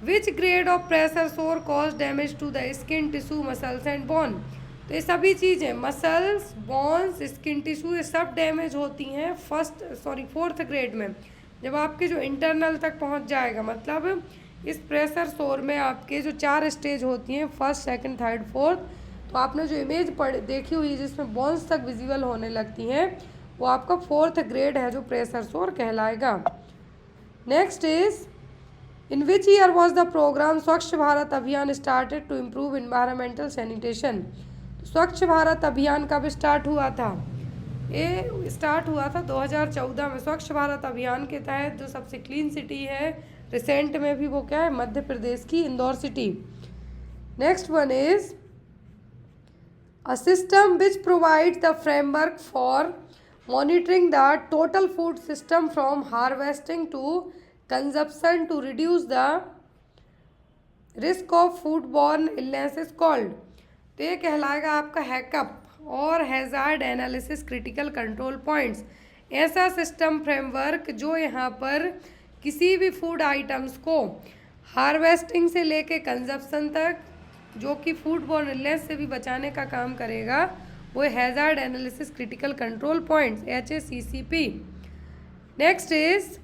which grade of pressure sore cause damage to the skin, tissue, muscles and bone? तो ये सभी चीज़ें, मसल्स, बोन्स, स्किन टिश्यू, ये सब डैमेज होती हैं फोर्थ ग्रेड में, जब आपके जो इंटरनल तक पहुंच जाएगा। मतलब इस प्रेशर सोर में आपके जो 4 स्टेज होती हैं, फर्स्ट, सेकंड, थर्ड, फोर्थ। तो आपने जो इमेज देखी हुई है जिसमें बोन्स तक विजिबल होने लगती हैं, वो आपका फोर्थ ग्रेड है जो प्रेशर सोर कहलाएगा। Next is, in which year was the programme Swachh Bharat Abhiyan started to improve environmental sanitation? Swachh Bharat अभियान कब स्टार्ट हुआ था? ये स्टार्ट हुआ था 2014 में। स्वच्छ भारत अभियान के तहत जो सबसे क्लीन सिटी है रिसेंट में भी वो क्या है? मध्य प्रदेश की Indore city. Next one is, a system which provide the framework for monitoring the total food system from harvesting to consumption to reduce the risk of food borne illness is called. तो ये कहलाएगा आपका हैकअप और hazard analysis critical control points. ऐसा सिस्टम फ्रेमवर्क जो यहाँ पर किसी भी फूड आइटम्स को हार्वेस्टिंग से लेके कंजप्शन तक, जो कि फूड बॉर्न इलनेस से भी बचाने का काम करेगा, वो hazard analysis critical control points, HACCP। Next is,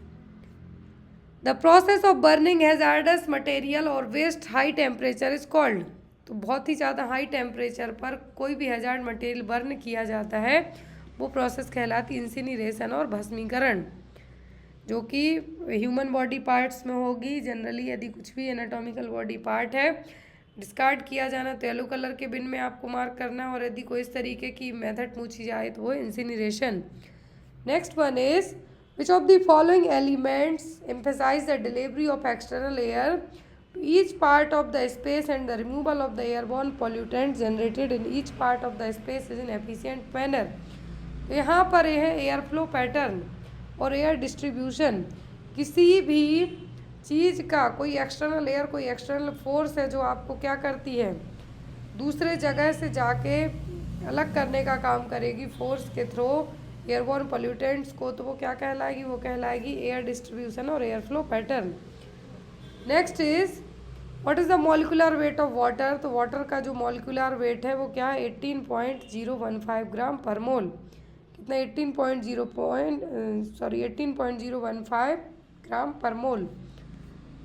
the process of burning hazardous material और waste high temperature is called. तो बहुत ही ज़्यादा हाई टेम्परेचर पर कोई भी हैजार्ड मटेरियल बर्न किया जाता है, वो प्रोसेस कहलाती इंसिनरेशन और भस्मीकरण, जो कि ह्यूमन बॉडी पार्ट्स में होगी जनरली। यदि कुछ भी एनाटॉमिकल बॉडी पार्ट है डिस्कार्ड किया जाना तो येलो कलर के बिन में आपको मार्क करना है, और यदि कोई इस तरीके की मेथड पूछी जाए तो वो incineration. Next one is which of the following elements emphasize the delivery of external air to each part of the space and the removal of the airborne pollutants generated in each part of the space is in efficient manner। तो यहाँ पर यह है एयर फ्लो पैटर्न और एयर डिस्ट्रीब्यूशन। किसी भी चीज़ का कोई एक्सटर्नल एयर, कोई एक्सटर्नल फोर्स है जो आपको क्या करती है, दूसरे जगह से जाके अलग करने का काम करेगी फोर्स के थ्रू एयरबोर्न पोल्यूटेंट्स को, तो वो क्या कहलाएगी, वो कहलाएगी एयर डिस्ट्रीब्यूशन और air flow pattern. Next is what is the molecular weight of water. तो वाटर का जो मॉलिकुलर वेट है वो क्या है, 18.015 ग्राम पर मोल। कितना, 18.015 gram per mole.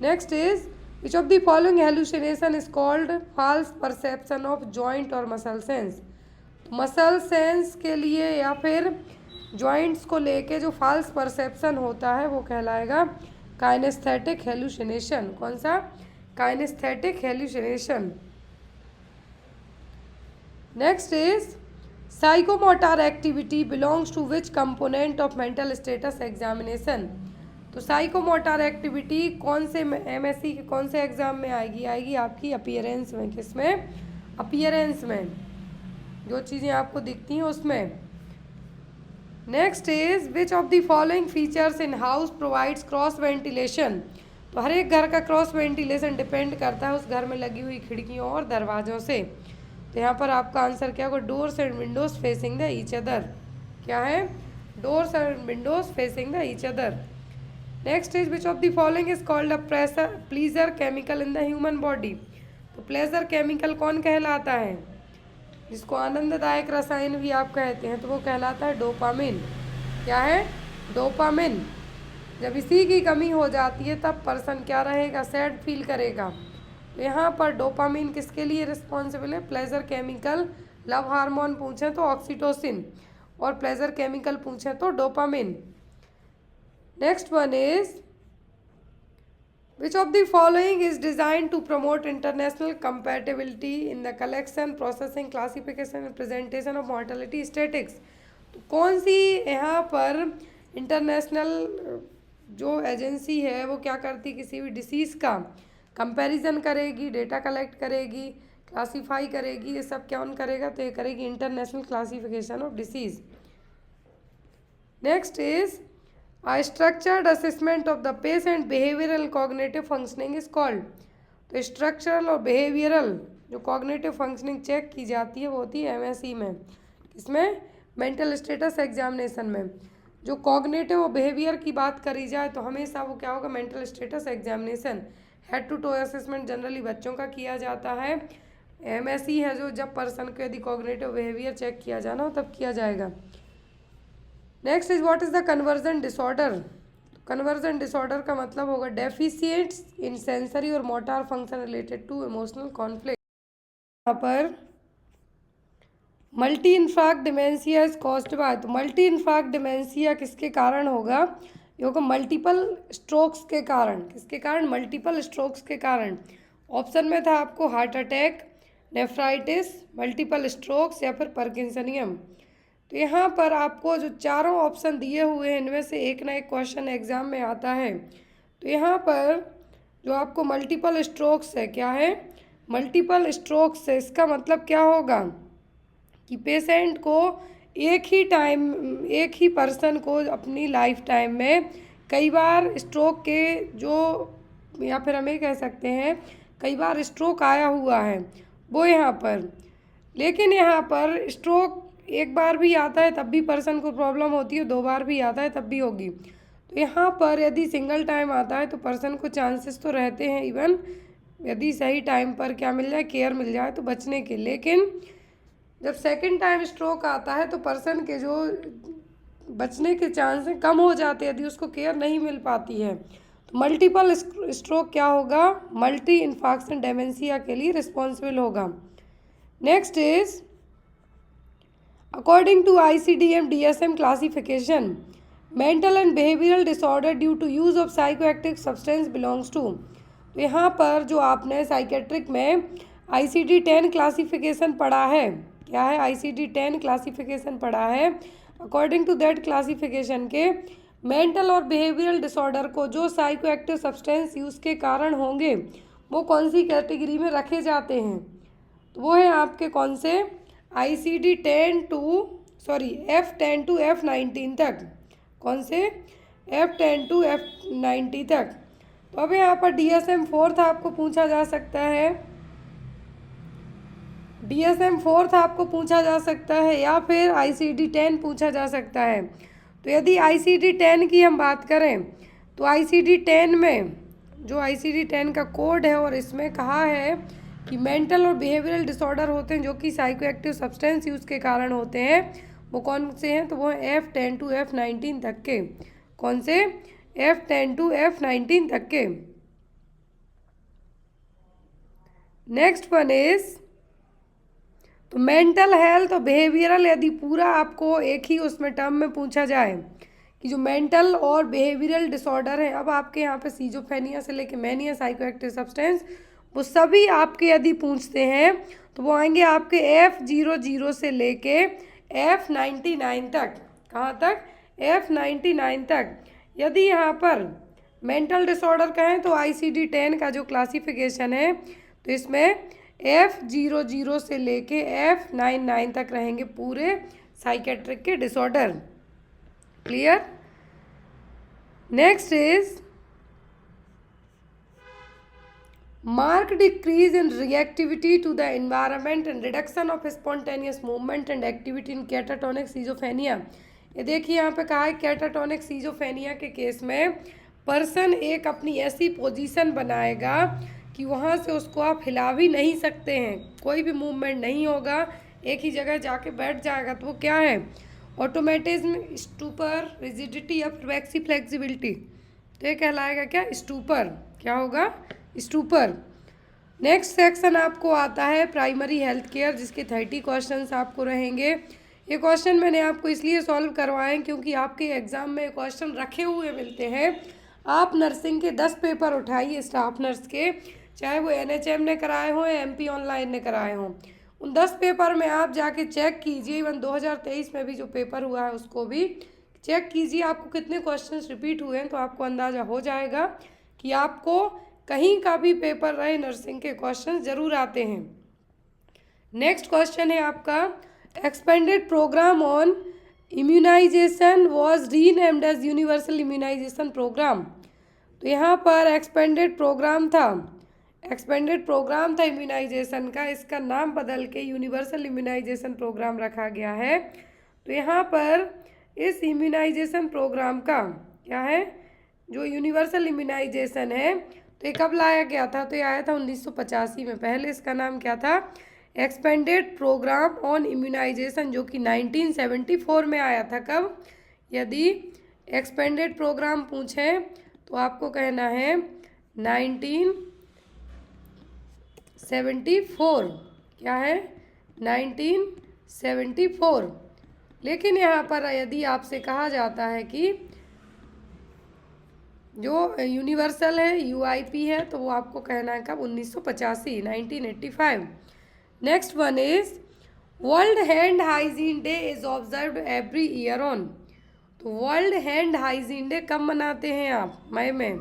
Next is which of the following hallucination is called false perception of joint और मसल सेंस। मसल सेंस के लिए या फिर जॉइंट्स को लेके जो फॉल्स परसेप्शन होता है वो कहलाएगा काइनेस्थेटिक हेलुसिनेशन। कौन सा, kinesthetic hallucination. Next is psychomotor activity belongs to which component of mental status examination. तो साइकोमोटर एक्टिविटी कौन से एमएससी के कौन से एग्जाम में आएगी, आएगी आपकी अपीयरेंस में। किसमें, अपीयरेंस में, जो चीज़ें आपको दिखती हैं उसमें। Next is which of the following features in house provides cross ventilation. तो हर एक घर का क्रॉस वेंटिलेशन डिपेंड करता है उस घर में लगी हुई खिड़कियों और दरवाजों से। तो यहाँ पर आपका आंसर क्या होगा, doors and Windows facing the each other. क्या है, doors and Windows facing the each other. Next is which of the following is called a pleaser chemical in the human body. तो प्लेजर केमिकल कौन कहलाता है, जिसको आनंददायक रसायन भी आप कहते हैं, तो वो कहलाता है डोपामिन। क्या है, डोपामिन। जब इसी की कमी हो जाती है तब पर्सन क्या रहेगा, सैड फील करेगा। तो यहाँ पर डोपामिन किसके लिए रिस्पॉन्सिबल है, प्लेजर केमिकल। लव हार्मोन पूछें तो ऑक्सीटोसिन, और प्लेजर केमिकल पूछें तो dopamine. Next one is Which of the following is designed to promote international compatibility in the collection, processing, classification and presentation of mortality statistics। तो कौन सी यहाँ पर इंटरनेशनल जो एजेंसी है वो क्या करती, किसी भी डिसीज़ का कंपैरिजन करेगी, डेटा कलेक्ट करेगी, क्लासीफाई करेगी, ये सब कौन करेगा, तो ये करेगी international classification of disease. Next is A structured assessment of the patient behavioral cognitive functioning is called। तो स्ट्रक्चरल और बिहेवियरल जो कॉग्निटिव फंक्शनिंग चेक की जाती है वो होती है एमएसई में। किसमें, मेंटल स्टेटस एग्जामिनेशन में। जो कॉग्निटिव और बिहेवियर की बात करी जाए तो हमेशा वो क्या होगा, mental status examination. Head to toe assessment generally बच्चों का किया जाता है। एमएसई है जो जब पर्सन को यदि कॉग्निटिव बिहेवियर चेक किया जाना हो तब किया जाएगा। Next is what is the conversion disorder. Conversion disorder का मतलब होगा डेफिशिएंट्स इन सेंसरी और motor function related to emotional conflict. यहाँ पर multi infarct dementia is caused by. तो मल्टी इन्फ्राक्ट डिमेंशिया किसके कारण होगा, ये होगा मल्टीपल स्ट्रोक्स के कारण। किसके कारण, मल्टीपल स्ट्रोक्स के कारण। ऑप्शन में था आपको heart attack, nephritis, multiple strokes या फिर पार्किंसनियम। तो यहाँ पर आपको जो चारों ऑप्शन दिए हुए हैं इनमें से एक ना एक क्वेश्चन एग्जाम में आता है। तो यहाँ पर जो आपको मल्टीपल स्ट्रोक्स है, क्या है, मल्टीपल स्ट्रोक्स है, इसका मतलब क्या होगा कि पेशेंट को एक ही पर्सन को अपनी लाइफ टाइम में कई बार स्ट्रोक के जो, या फिर हम ये कह सकते हैं कई बार स्ट्रोक आया हुआ है वो यहाँ पर। लेकिन यहाँ पर स्ट्रोक एक बार भी आता है तब भी पर्सन को प्रॉब्लम होती है, 2 बार भी आता है तब भी होगी। तो यहाँ पर यदि सिंगल टाइम आता है तो पर्सन को चांसेस तो रहते हैं, इवन यदि सही टाइम पर क्या मिल जाए, केयर मिल जाए तो बचने के। लेकिन जब सेकंड टाइम स्ट्रोक आता है तो पर्सन के जो बचने के चांस कम हो जाते हैं यदि उसको केयर नहीं मिल पाती है। तो मल्टीपल स्ट्रोक क्या होगा, मल्टी इन्फार्क्शन डेमेंशिया के लिए रिस्पॉन्सिबल होगा। Next is According to ICD-10 classification, mental and behavioral disorder due to use of psychoactive substance belongs to। तो यहाँ पर जो आपने साइकेट्रिक में ICD-10 क्लासिफिकेशन पढ़ा है। क्या है? ICD-10 क्लासिफिकेशन पढ़ा है। अकॉर्डिंग टू दैट क्लासिफिकेशन के मेंटल और बिहेवियरल डिसऑर्डर को जो साइको एक्टिव सब्सटेंस यूज़ के कारण होंगे वो कौन सी कैटेगरी में रखे जाते हैं? तो वो है आपके कौन से F10 to F19 तक। कौन से? F10 to F90 तक। तो अब यहाँ पर DSM-4 आपको पूछा जा सकता है, DSM-4 आपको पूछा जा सकता है या फिर ICD-10 पूछा जा सकता है। तो यदि ICD-10 की हम बात करें तो ICD-10 में जो ICD-10 का कोड है और इसमें कहा है कि मेंटल और बिहेवियरल डिसऑर्डर होते हैं जो कि साइको एक्टिव सब्सटेंस यूज़ के कारण होते हैं, वो कौन से हैं? तो वो F10 to F19 तक के। कौन से? F10 to F19 तक के। नेक्स्ट वन इज तो मेंटल हेल्थ और बिहेवियरल, यदि पूरा आपको एक ही उसमें टर्म में पूछा जाए कि जो मेंटल और बिहेवियरल डिसऑर्डर है, अब आपके यहाँ पे सीजोफ्रेनिया से लेके मैनिया, साइको एक्टिव सब्सटेंस, वो सभी आपके यदि पूछते हैं तो वो आएंगे आपके F00 से लेके F99 तक। कहाँ तक? F99 तक। यदि यहाँ पर मेंटल डिसऑर्डर कहें तो ICD-10 का जो क्लासिफिकेशन है तो इसमें F00 से लेके F99 तक रहेंगे पूरे साइकेट्रिक के disorder. Clear? Next is marked decrease in reactivity to the environment and reduction of spontaneous movement and activity in catatonic schizophrenia। ये देखिए यहाँ पे कहा है कैटाटोनिक सीजोफेनिया के केस में पर्सन एक अपनी ऐसी पोजीशन बनाएगा कि वहाँ से उसको आप हिला भी नहीं सकते हैं, कोई भी मूवमेंट नहीं होगा, एक ही जगह जाके बैठ जाएगा। तो वो क्या है? ऑटोमेटिज्म, स्टूपर, रिजिडिटी या फ्लेक्सी फ्लेक्सिबिलिटी। तो ये कहलाएगा क्या? स्टूपर। क्या होगा? स्टूपर। नेक्स्ट सेक्शन आपको आता है प्राइमरी हेल्थ केयर, जिसके 30 क्वेश्चंस आपको रहेंगे। ये क्वेश्चन मैंने आपको इसलिए सॉल्व करवाए क्योंकि आपके एग्ज़ाम में क्वेश्चन रखे हुए मिलते हैं। आप नर्सिंग के 10 पेपर उठाइए स्टाफ नर्स के, चाहे वो NHM ने कराए हों या MP ऑनलाइन ने कराए हों, उन 10 पेपर में आप जाके चेक कीजिए। इवन 2023 में भी जो पेपर हुआ है उसको भी चेक कीजिए, आपको कितने क्वेश्चंस रिपीट हुए हैं, तो आपको अंदाज़ा हो जाएगा कि आपको कहीं का भी पेपर रहे नर्सिंग के क्वेश्चन ज़रूर आते हैं। नेक्स्ट क्वेश्चन है आपका expanded programme on immunization was renamed as universal immunization programme. तो यहाँ पर एक्सपेंडेड प्रोग्राम था इम्यूनाइजेशन का, इसका नाम बदल के यूनिवर्सल इम्यूनाइजेशन प्रोग्राम रखा गया है। तो यहाँ पर इस इम्यूनाइजेशन प्रोग्राम का क्या है? जो यूनिवर्सल इम्यूनाइजेशन है तो ये कब लाया गया था? तो ये आया था 1985 में। पहले इसका नाम क्या था? एक्सपेंडेड प्रोग्राम ऑन इम्यूनाइजेशन, जो कि 1974 में आया था। कब? यदि एक्सपेंडेड प्रोग्राम पूछें तो आपको कहना है 1974। क्या है? 1974। लेकिन यहाँ पर यदि आपसे कहा जाता है कि जो यूनिवर्सल है UIP है तो वो आपको कहना है कब? 1985, 1985। Next one is world hand hygiene day is observed every year on. तो वर्ल्ड हैंड हाइजीन डे कब मनाते हैं आप? मई में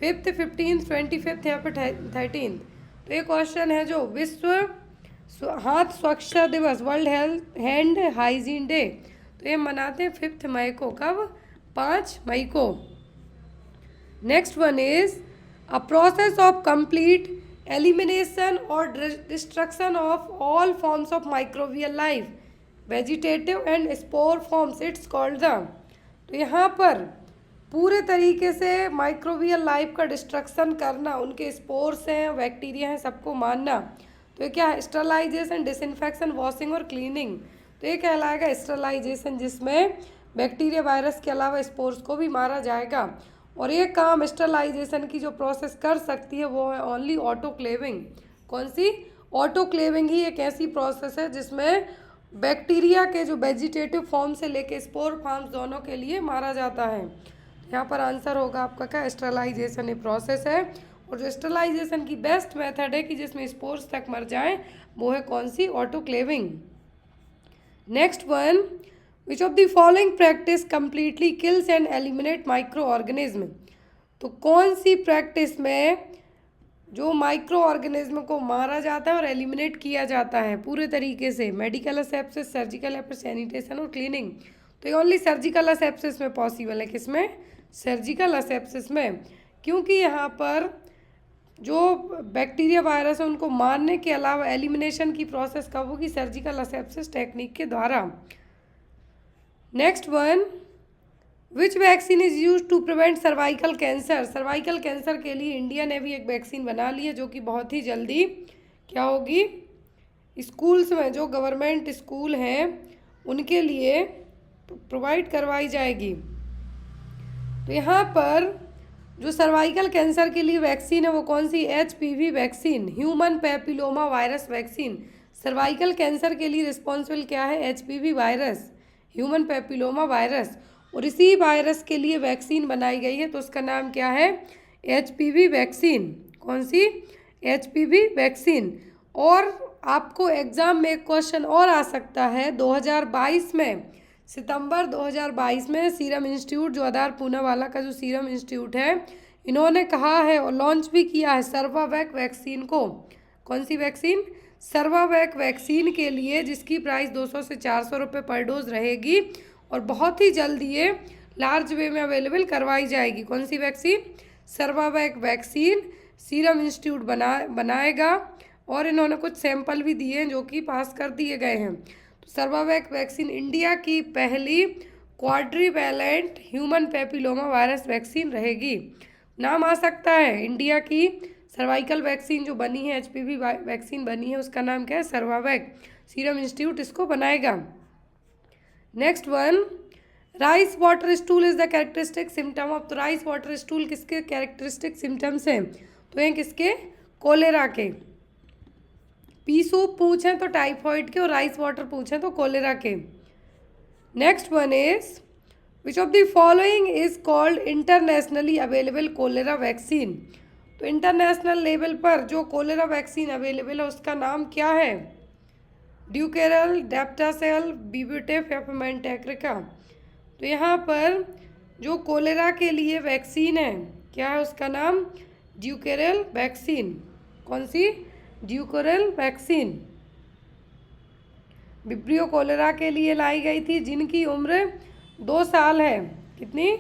5th, 15th, 25th या फिर 13th। तो ये क्वेश्चन है जो विश्व हाथ स्वच्छता दिवस, वर्ल्ड हैंड हाइजीन डे, तो ये मनाते हैं 5 मई को। कब? 5 मई को। Next one is a process of complete elimination और destruction of all forms of microbial life, vegetative and spore forms, it's called the. तो यहाँ पर पूरे तरीके से माइक्रोबियल लाइफ का डिस्ट्रक्शन करना, उनके स्पोर्स हैं, बैक्टीरिया हैं, सबको मारना, तो ये क्या है? स्टरलाइजेशन, डिसइंफेक्शन, वॉशिंग और क्लीनिंग। तो ये कहलाएगा स्टरलाइजेशन, जिसमें बैक्टीरिया वायरस के अलावा स्पोर्स को भी मारा जाएगा। और ये काम स्टरलाइजेशन की जो प्रोसेस कर सकती है वो है ओनली ऑटोक्लेविंग। कौन सी? ऑटोक्लेविंग ही एक ऐसी प्रोसेस है जिसमें बैक्टीरिया के जो वेजिटेटिव फॉर्म से लेके स्पोर फॉर्म्स दोनों के लिए मारा जाता है। यहाँ पर आंसर होगा आपका क्या? स्टरलाइजेशन ये प्रोसेस है। और जो स्टरलाइजेशन की बेस्ट मेथड है कि जिसमें स्पोर्स तक मर जाएं, वो है कौन सी? Autoclaving. Next one, which of the following practice completely kills and eliminate microorganism? तो कौन सी प्रैक्टिस में जो माइक्रो ऑर्गेनिज्म को मारा जाता है और एलिमिनेट किया जाता है पूरे तरीके से? मेडिकल असेप्सिस, सर्जिकल या फिर सैनिटेशन और क्लीनिंग। तो ये ओनली सर्जिकल असेप्सिस में पॉसिबल है। किसमें? सर्जिकल असेप्सिस में, क्योंकि यहाँ पर जो बैक्टीरिया वायरस है उनको मारने के अलावा एलिमिनेशन की प्रोसेस कब होगी? सर्जिकल असेप्सिस टेक्निक के द्वारा। Next one, which vaccine is use to prevent cervical cancer? Cervical cancer के लिए इंडिया ने भी एक वैक्सीन बना ली है जो कि बहुत ही जल्दी क्या होगी? स्कूल्स में, जो गवर्नमेंट स्कूल हैं उनके लिए प्रोवाइड करवाई जाएगी। तो यहाँ पर जो सर्वाइकल कैंसर के लिए वैक्सीन है वो कौन सी? HPV vaccine, human papilloma virus vaccine. Cervical cancer के लिए रिस्पॉन्सिबल क्या है? HPV virus, human papilloma virus. और इसी वायरस के लिए वैक्सीन बनाई गई है, तो उसका नाम क्या है? HPV vaccine. कौन सी? HPV vaccine. और आपको एग्ज़ाम में एक क्वेश्चन और आ सकता है 2022 में, सितंबर 2022 में सीरम इंस्टीट्यूट, जो आधार पूना वाला का जो सीरम इंस्टीट्यूट है, इन्होंने कहा है और लॉन्च भी किया है सर्वावैक वैक्सीन को। कौन सी वैक्सीन? सर्वावैक वैक्सीन के लिए, जिसकी प्राइस 200 से 400 रुपये पर डोज रहेगी और बहुत ही जल्दी ये लार्ज वे में अवेलेबल करवाई जाएगी। कौन सी vaccine? Cervavac vaccine Serum Institute बनाएगा और इन्होंने कुछ सैंपल भी दिए हैं जो कि पास कर दिए गए हैं। तो सर्वावैक वैक्सीन इंडिया की पहली क्वाड्रीवैलेंट ह्यूमन पैपिलोमा वायरस वैक्सीन रहेगी। नाम आ सकता है इंडिया की सर्वाइकल वैक्सीन जो बनी है, HPV वैक्सीन बनी है, उसका नाम क्या है? सर्वावैक। सीरम इंस्टीट्यूट इसको बनाएगा। Next one, rice water stool is the characteristic symptom of. तो राइस वाटर स्टूल किसके कैरेक्टरिस्टिक सिम्टम्स हैं? तो ये किसके? कोलेरा के। पी सूप पूछें तो टाइफॉइड के और राइस वाटर पूछें तो कोलेरा के। Next one is, which of the following is called internationally available cholera vaccine? तो इंटरनेशनल लेवल पर जो कोलेरा वैक्सीन अवेलेबल है उसका नाम क्या है? ड्यूकेरल, डेप्टासेल, बीब्यूटेफ या फिर मैंटेक्रिका। तो यहाँ पर जो कोलेरा के लिए वैक्सीन है, क्या है उसका नाम? ड्यूकेरल वैक्सीन। कौन सी? ड्यूकेरल वैक्सीन। विब्रियो कोलेरा के लिए लाई गई थी, जिनकी उम्र 2 साल है। कितनी?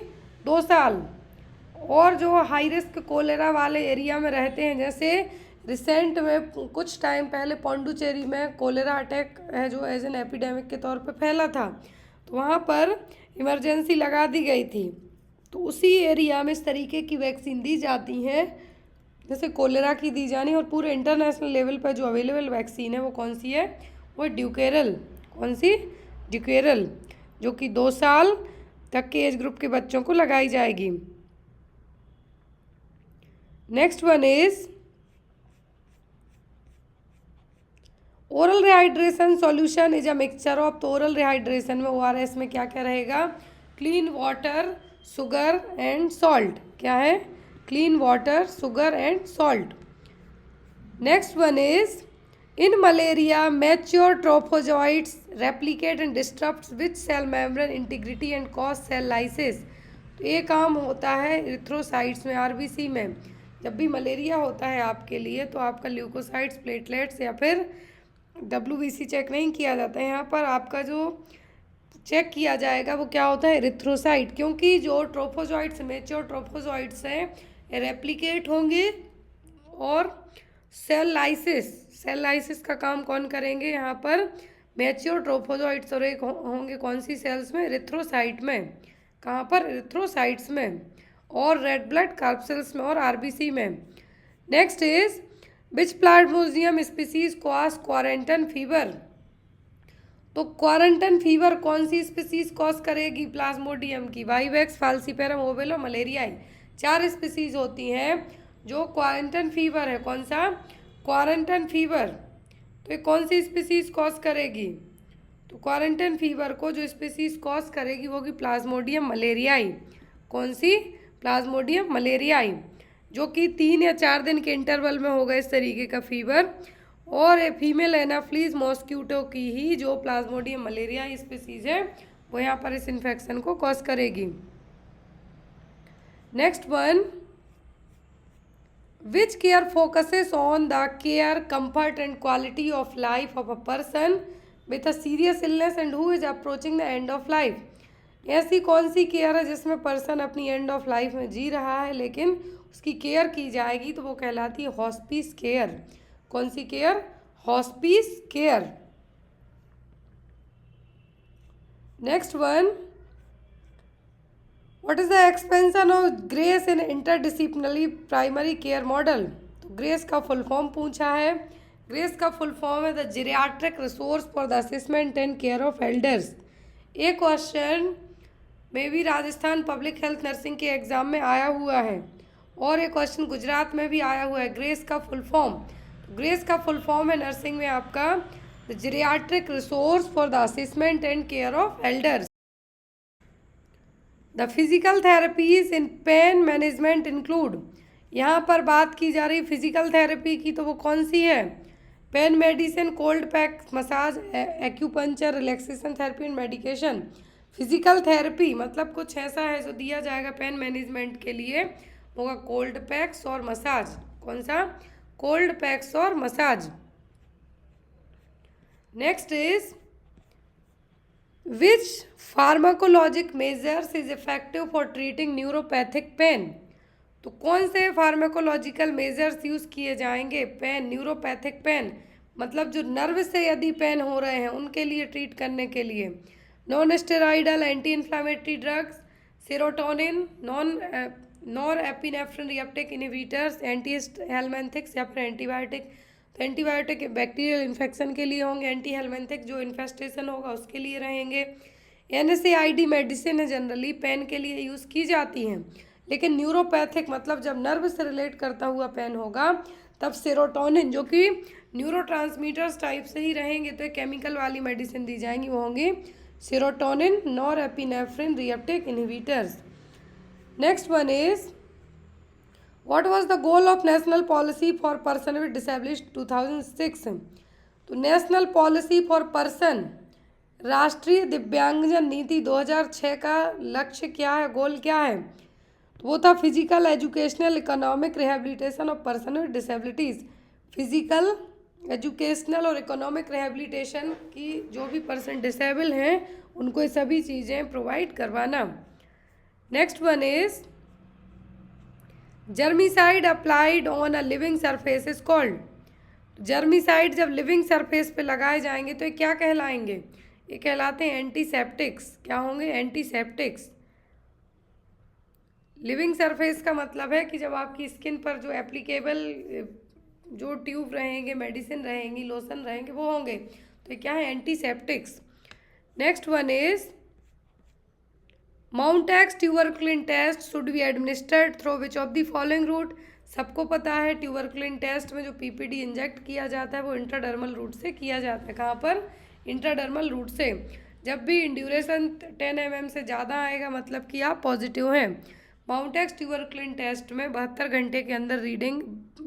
2 साल। और जो हाई रिस्क कोलेरा वाले एरिया में रहते हैं, जैसे रिसेंट में कुछ टाइम पहले पौंडुचेरी में कोलेरा अटैक है जो एज एन एपिडेमिक के तौर पे फैला था, तो वहाँ पर इमरजेंसी लगा दी गई थी। तो उसी एरिया में इस तरीके की वैक्सीन दी जाती हैं जैसे कोलेरा की दी जानी। और पूरे इंटरनेशनल लेवल पर जो अवेलेबल वैक्सीन है वो कौन सी है? वो ड्यूकेरल। कौन सी? ड्यूकेरल, जो कि 2 साल तक के एज ग्रुप के बच्चों को लगाई जाएगी। Next one is, oral rehydration solution is a mixture of. तो ओरल रिहाइड्रेशन में ORS में क्या क्या रहेगा? Clean water, sugar and salt. क्या है? Clean water, sugar and salt. Next one is, in malaria mature trophozoites replicate and disturbs which cell membrane integrity and cause cell lysis. तो ये काम होता है इरिथ्रोसाइट्स में, RBC में। जब भी मलेरिया होता है आपके लिए तो आपका ल्यूकोसाइट्स, प्लेटलेट्स या फिर WBC चेक नहीं किया जाता है। यहाँ पर आपका जो चेक किया जाएगा वो क्या होता है? इरिथ्रोसाइट, क्योंकि जो ट्रोफोजोइट्स, मैच्योर ट्रोफोजोइट्स हैं, रेप्लिकेट होंगे और सेल लाइसिस का काम कौन करेंगे? यहाँ पर मैच्योर ट्रोफोजोइट्स, और एक होंगे कौन सी सेल्स में? इरिथ्रोसाइट में। कहाँ पर? इरिथ्रोसाइट्स में। और रेड ब्लड कार्पसेल्स में और RBC में। Next is, which plasmodium species cause quarantine fever. तो क्वारंटाइन फीवर कौन सी स्पीसीज कॉज करेगी? प्लाज्मोडियम की। Vivax, falciparum ovale, malariae. 4 species होती हैं जो क्वारंटाइन फीवर है। कौन सा? Quarantine fever. तो ये कौन सी स्पीसीज कॉज करेगी? तो क्वारंटाइन फीवर को जो स्पीसीज कॉज करेगी वो होगी प्लाज्मोडियम मलेरियाई। कौन सी? प्लाज्मोडियम मलेरियाई। जो कि 3 या 4 दिन के इंटरवल में होगा इस तरीके का फीवर, और ए फीमेल एनाफ्लीज मॉस्क्यूटो की ही जो प्लाज्मोडियम मलेरिया स्पीसीज है वो यहाँ पर इस इन्फेक्शन को कॉज करेगी। Next one, which care focuses on the care, comfort and quality of life of a person with a serious illness and who is approaching the end of life. ऐसी कौन सी केयर है जिसमें पर्सन अपनी एंड ऑफ लाइफ में जी रहा है लेकिन उसकी केयर की जाएगी, तो वो कहलाती है हॉस्पिस केयर। कौन सी care? Hospice care. Next one, what is the expansion of GRACE in interdisciplinary primary care model. तो ग्रेस का फुल फॉर्म पूछा है। ग्रेस का फुल फॉर्म है the geriatric resource for the assessment and care of elders. एक क्वेश्चन में भी राजस्थान पब्लिक हेल्थ नर्सिंग के एग्जाम में आया हुआ है और एक क्वेश्चन गुजरात में भी आया हुआ है। ग्रेस का फुल फॉर्म, ग्रेस का फुल फॉर्म है नर्सिंग में आपका the geriatric resource for the assessment and care of elders. The physical therapies in pain management include. यहाँ पर बात की जा रही फिजिकल थेरेपी की, तो वो कौन सी है? Pen medicine, cold pack massage, acupuncture, relaxation therapy and medication. Physical therapy मतलब कुछ ऐसा है जो दिया जाएगा पेन मैनेजमेंट के लिए, होगा कोल्ड पैक्स और मसाज। कौन सा? कोल्ड पैक्स और massage. Next is which pharmacologic measures is effective for treating neuropathic pain. तो कौन से फार्माकोलॉजिकल मेजर्स यूज़ किए जाएंगे पेन, न्यूरोपैथिक पेन मतलब जो नर्व से यदि पेन हो रहे हैं उनके लिए ट्रीट करने के लिए? Non steroidal anti inflammatory drugs, serotonin, nor epinephrine reuptake inhibitors, anti helminthics या फिर एंटीबायोटिक। तो एंटीबायोटिक बैक्टीरियल इन्फेक्शन के लिए होंगे, एंटी हेलमेंथिक जो इन्फेस्टेशन होगा उसके लिए रहेंगे। NSAID मेडिसिन है जनरली पेन के लिए यूज़ की जाती हैं, लेकिन न्यूरोपैथिक मतलब जब नर्व से रिलेट करता हुआ पेन होगा तब सेरोटोनिन जो कि न्यूरोट्रांसमीटर्स टाइप से ही रहेंगे, तो एक केमिकल वाली मेडिसिन दी जाएंगी, वो होंगी serotonin, nor epinephrine reuptake inhibitors. Next one is what was the goal of national policy for person with disability 2006। तो नेशनल पॉलिसी फॉर पर्सन, राष्ट्रीय दिव्यांगजन नीति 2006 का लक्ष्य क्या है, गोल क्या है? तो वो था physical, educational, economic rehabilitation of person with disabilities. Physical, educational और इकोनॉमिक रिहेबिलिटेशन की जो भी पर्सन डिसेबल हैं उनको ये सभी चीज़ें प्रोवाइड करवाना। Next one is germicide applied on a living surface is called. Germicide जब लिविंग सरफेस पे लगाए जाएंगे तो ये क्या कहलाएंगे? ये कहलाते हैं एंटीसेप्टिक्स। क्या होंगे? एंटीसेप्टिक्स। लिविंग सरफेस का मतलब है कि जब आपकी स्किन पर जो एप्लीकेबल जो ट्यूब रहेंगे, मेडिसिन रहेंगी, लोशन रहेंगे, वो होंगे, तो ये क्या है? Antiseptics. Next one is Mantoux tuberculin test should be administered through which of the following route. सबको पता है ट्यूबरकुलिन टेस्ट में जो PPD इंजेक्ट किया जाता है वो इंट्राडर्मल रूट से किया जाता है। कहाँ पर? इंट्राडर्मल रूट से। जब भी ड्यूरेशन 10 mm से ज़्यादा आएगा मतलब कि आप पॉजिटिव हैं। माउंटेक्स ट्यूबरकुलिन टेस्ट में 72 घंटे के अंदर रीडिंग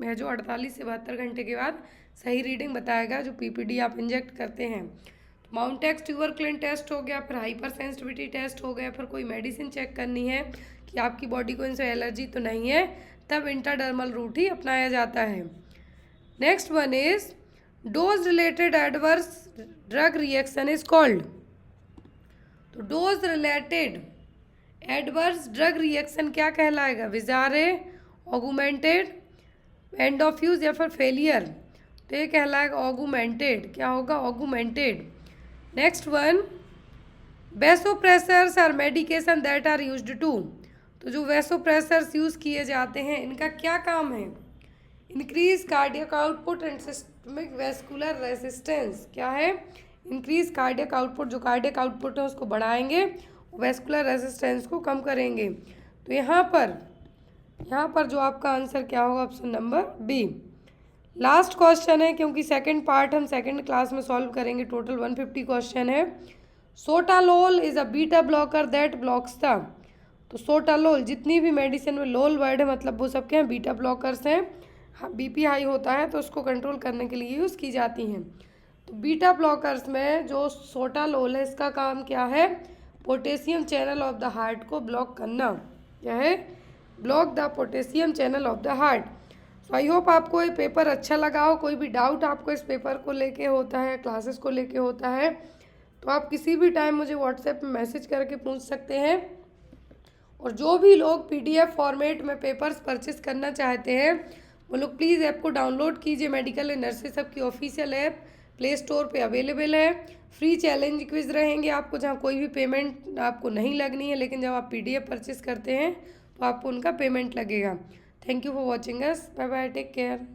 है जो 48 से 72 घंटे के बाद सही रीडिंग बताएगा जो PPD आप इंजेक्ट करते हैं। तो माउंटेक्स ट्यूबरकुलिन टेस्ट हो गया, फिर हाइपर सेंसिटिविटी टेस्ट हो गया, फिर कोई मेडिसिन चेक करनी है कि आपकी बॉडी को इनसे एलर्जी तो नहीं है, तब इंट्राडर्मल रूट ही अपनाया जाता है। Next one is dose related adverse drug reaction is called. तो dose related adverse drug reaction क्या कहलाएगा? Bizarre, augmented, end of use या फिर फेलियर। तो ये कहलाएगा ऑगुमेंटेड। क्या होगा? Augmented. Next one vasopressors are medication that are used to. तो जो वैसोप्रेसर्स यूज़ किए जाते हैं इनका क्या काम है? Increase cardiac output and systemic vascular resistance. क्या है? इंक्रीज कार्डियक आउटपुट, जो कार्डियक आउटपुट है उसको बढ़ाएंगे, वैस्कुलर रेसिस्टेंस को कम करेंगे। तो यहाँ पर जो आपका आंसर क्या होगा? Option number B. Last question है क्योंकि सेकंड पार्ट हम सेकंड क्लास में सॉल्व करेंगे। टोटल 150 क्वेश्चन है। Sotalol is a beta blocker that blocks the. तो सोटालोल, जितनी भी मेडिसिन में लोल वर्ड है मतलब वो सब क्या हैं, बीटा ब्लॉकर्स हैं। हाँ, बीपी हाई होता है तो उसको कंट्रोल करने के लिए यूज़ की जाती हैं। तो बीटा ब्लॉकर्स में जो सोटालोल है इसका काम क्या है, potassium channel of the heart को ब्लॉक करना। क्या है, block the potassium channel of the heart. So I hope आपको ये पेपर अच्छा लगा हो। कोई भी डाउट आपको इस पेपर को लेके होता है, क्लासेस को लेके होता है, तो आप किसी भी टाइम मुझे व्हाट्सएप में मैसेज करके पूछ सकते हैं। और जो भी लोग पीडीएफ फॉर्मेट में पेपर्स परचेस करना चाहते हैं वो लोग प्लीज़ ऐप को डाउनलोड कीजिए। मेडिकल एंड नर्सेस सब की ऑफिशियल ऐप प्ले स्टोर पे अवेलेबल है। फ्री चैलेंज क्विज रहेंगे आपको, जहाँ कोई भी पेमेंट आपको नहीं लगनी है, लेकिन जब आप पीडीएफ परचेस करते हैं तो आपको उनका पेमेंट लगेगा। Thank you for watching us. Bye bye, take care.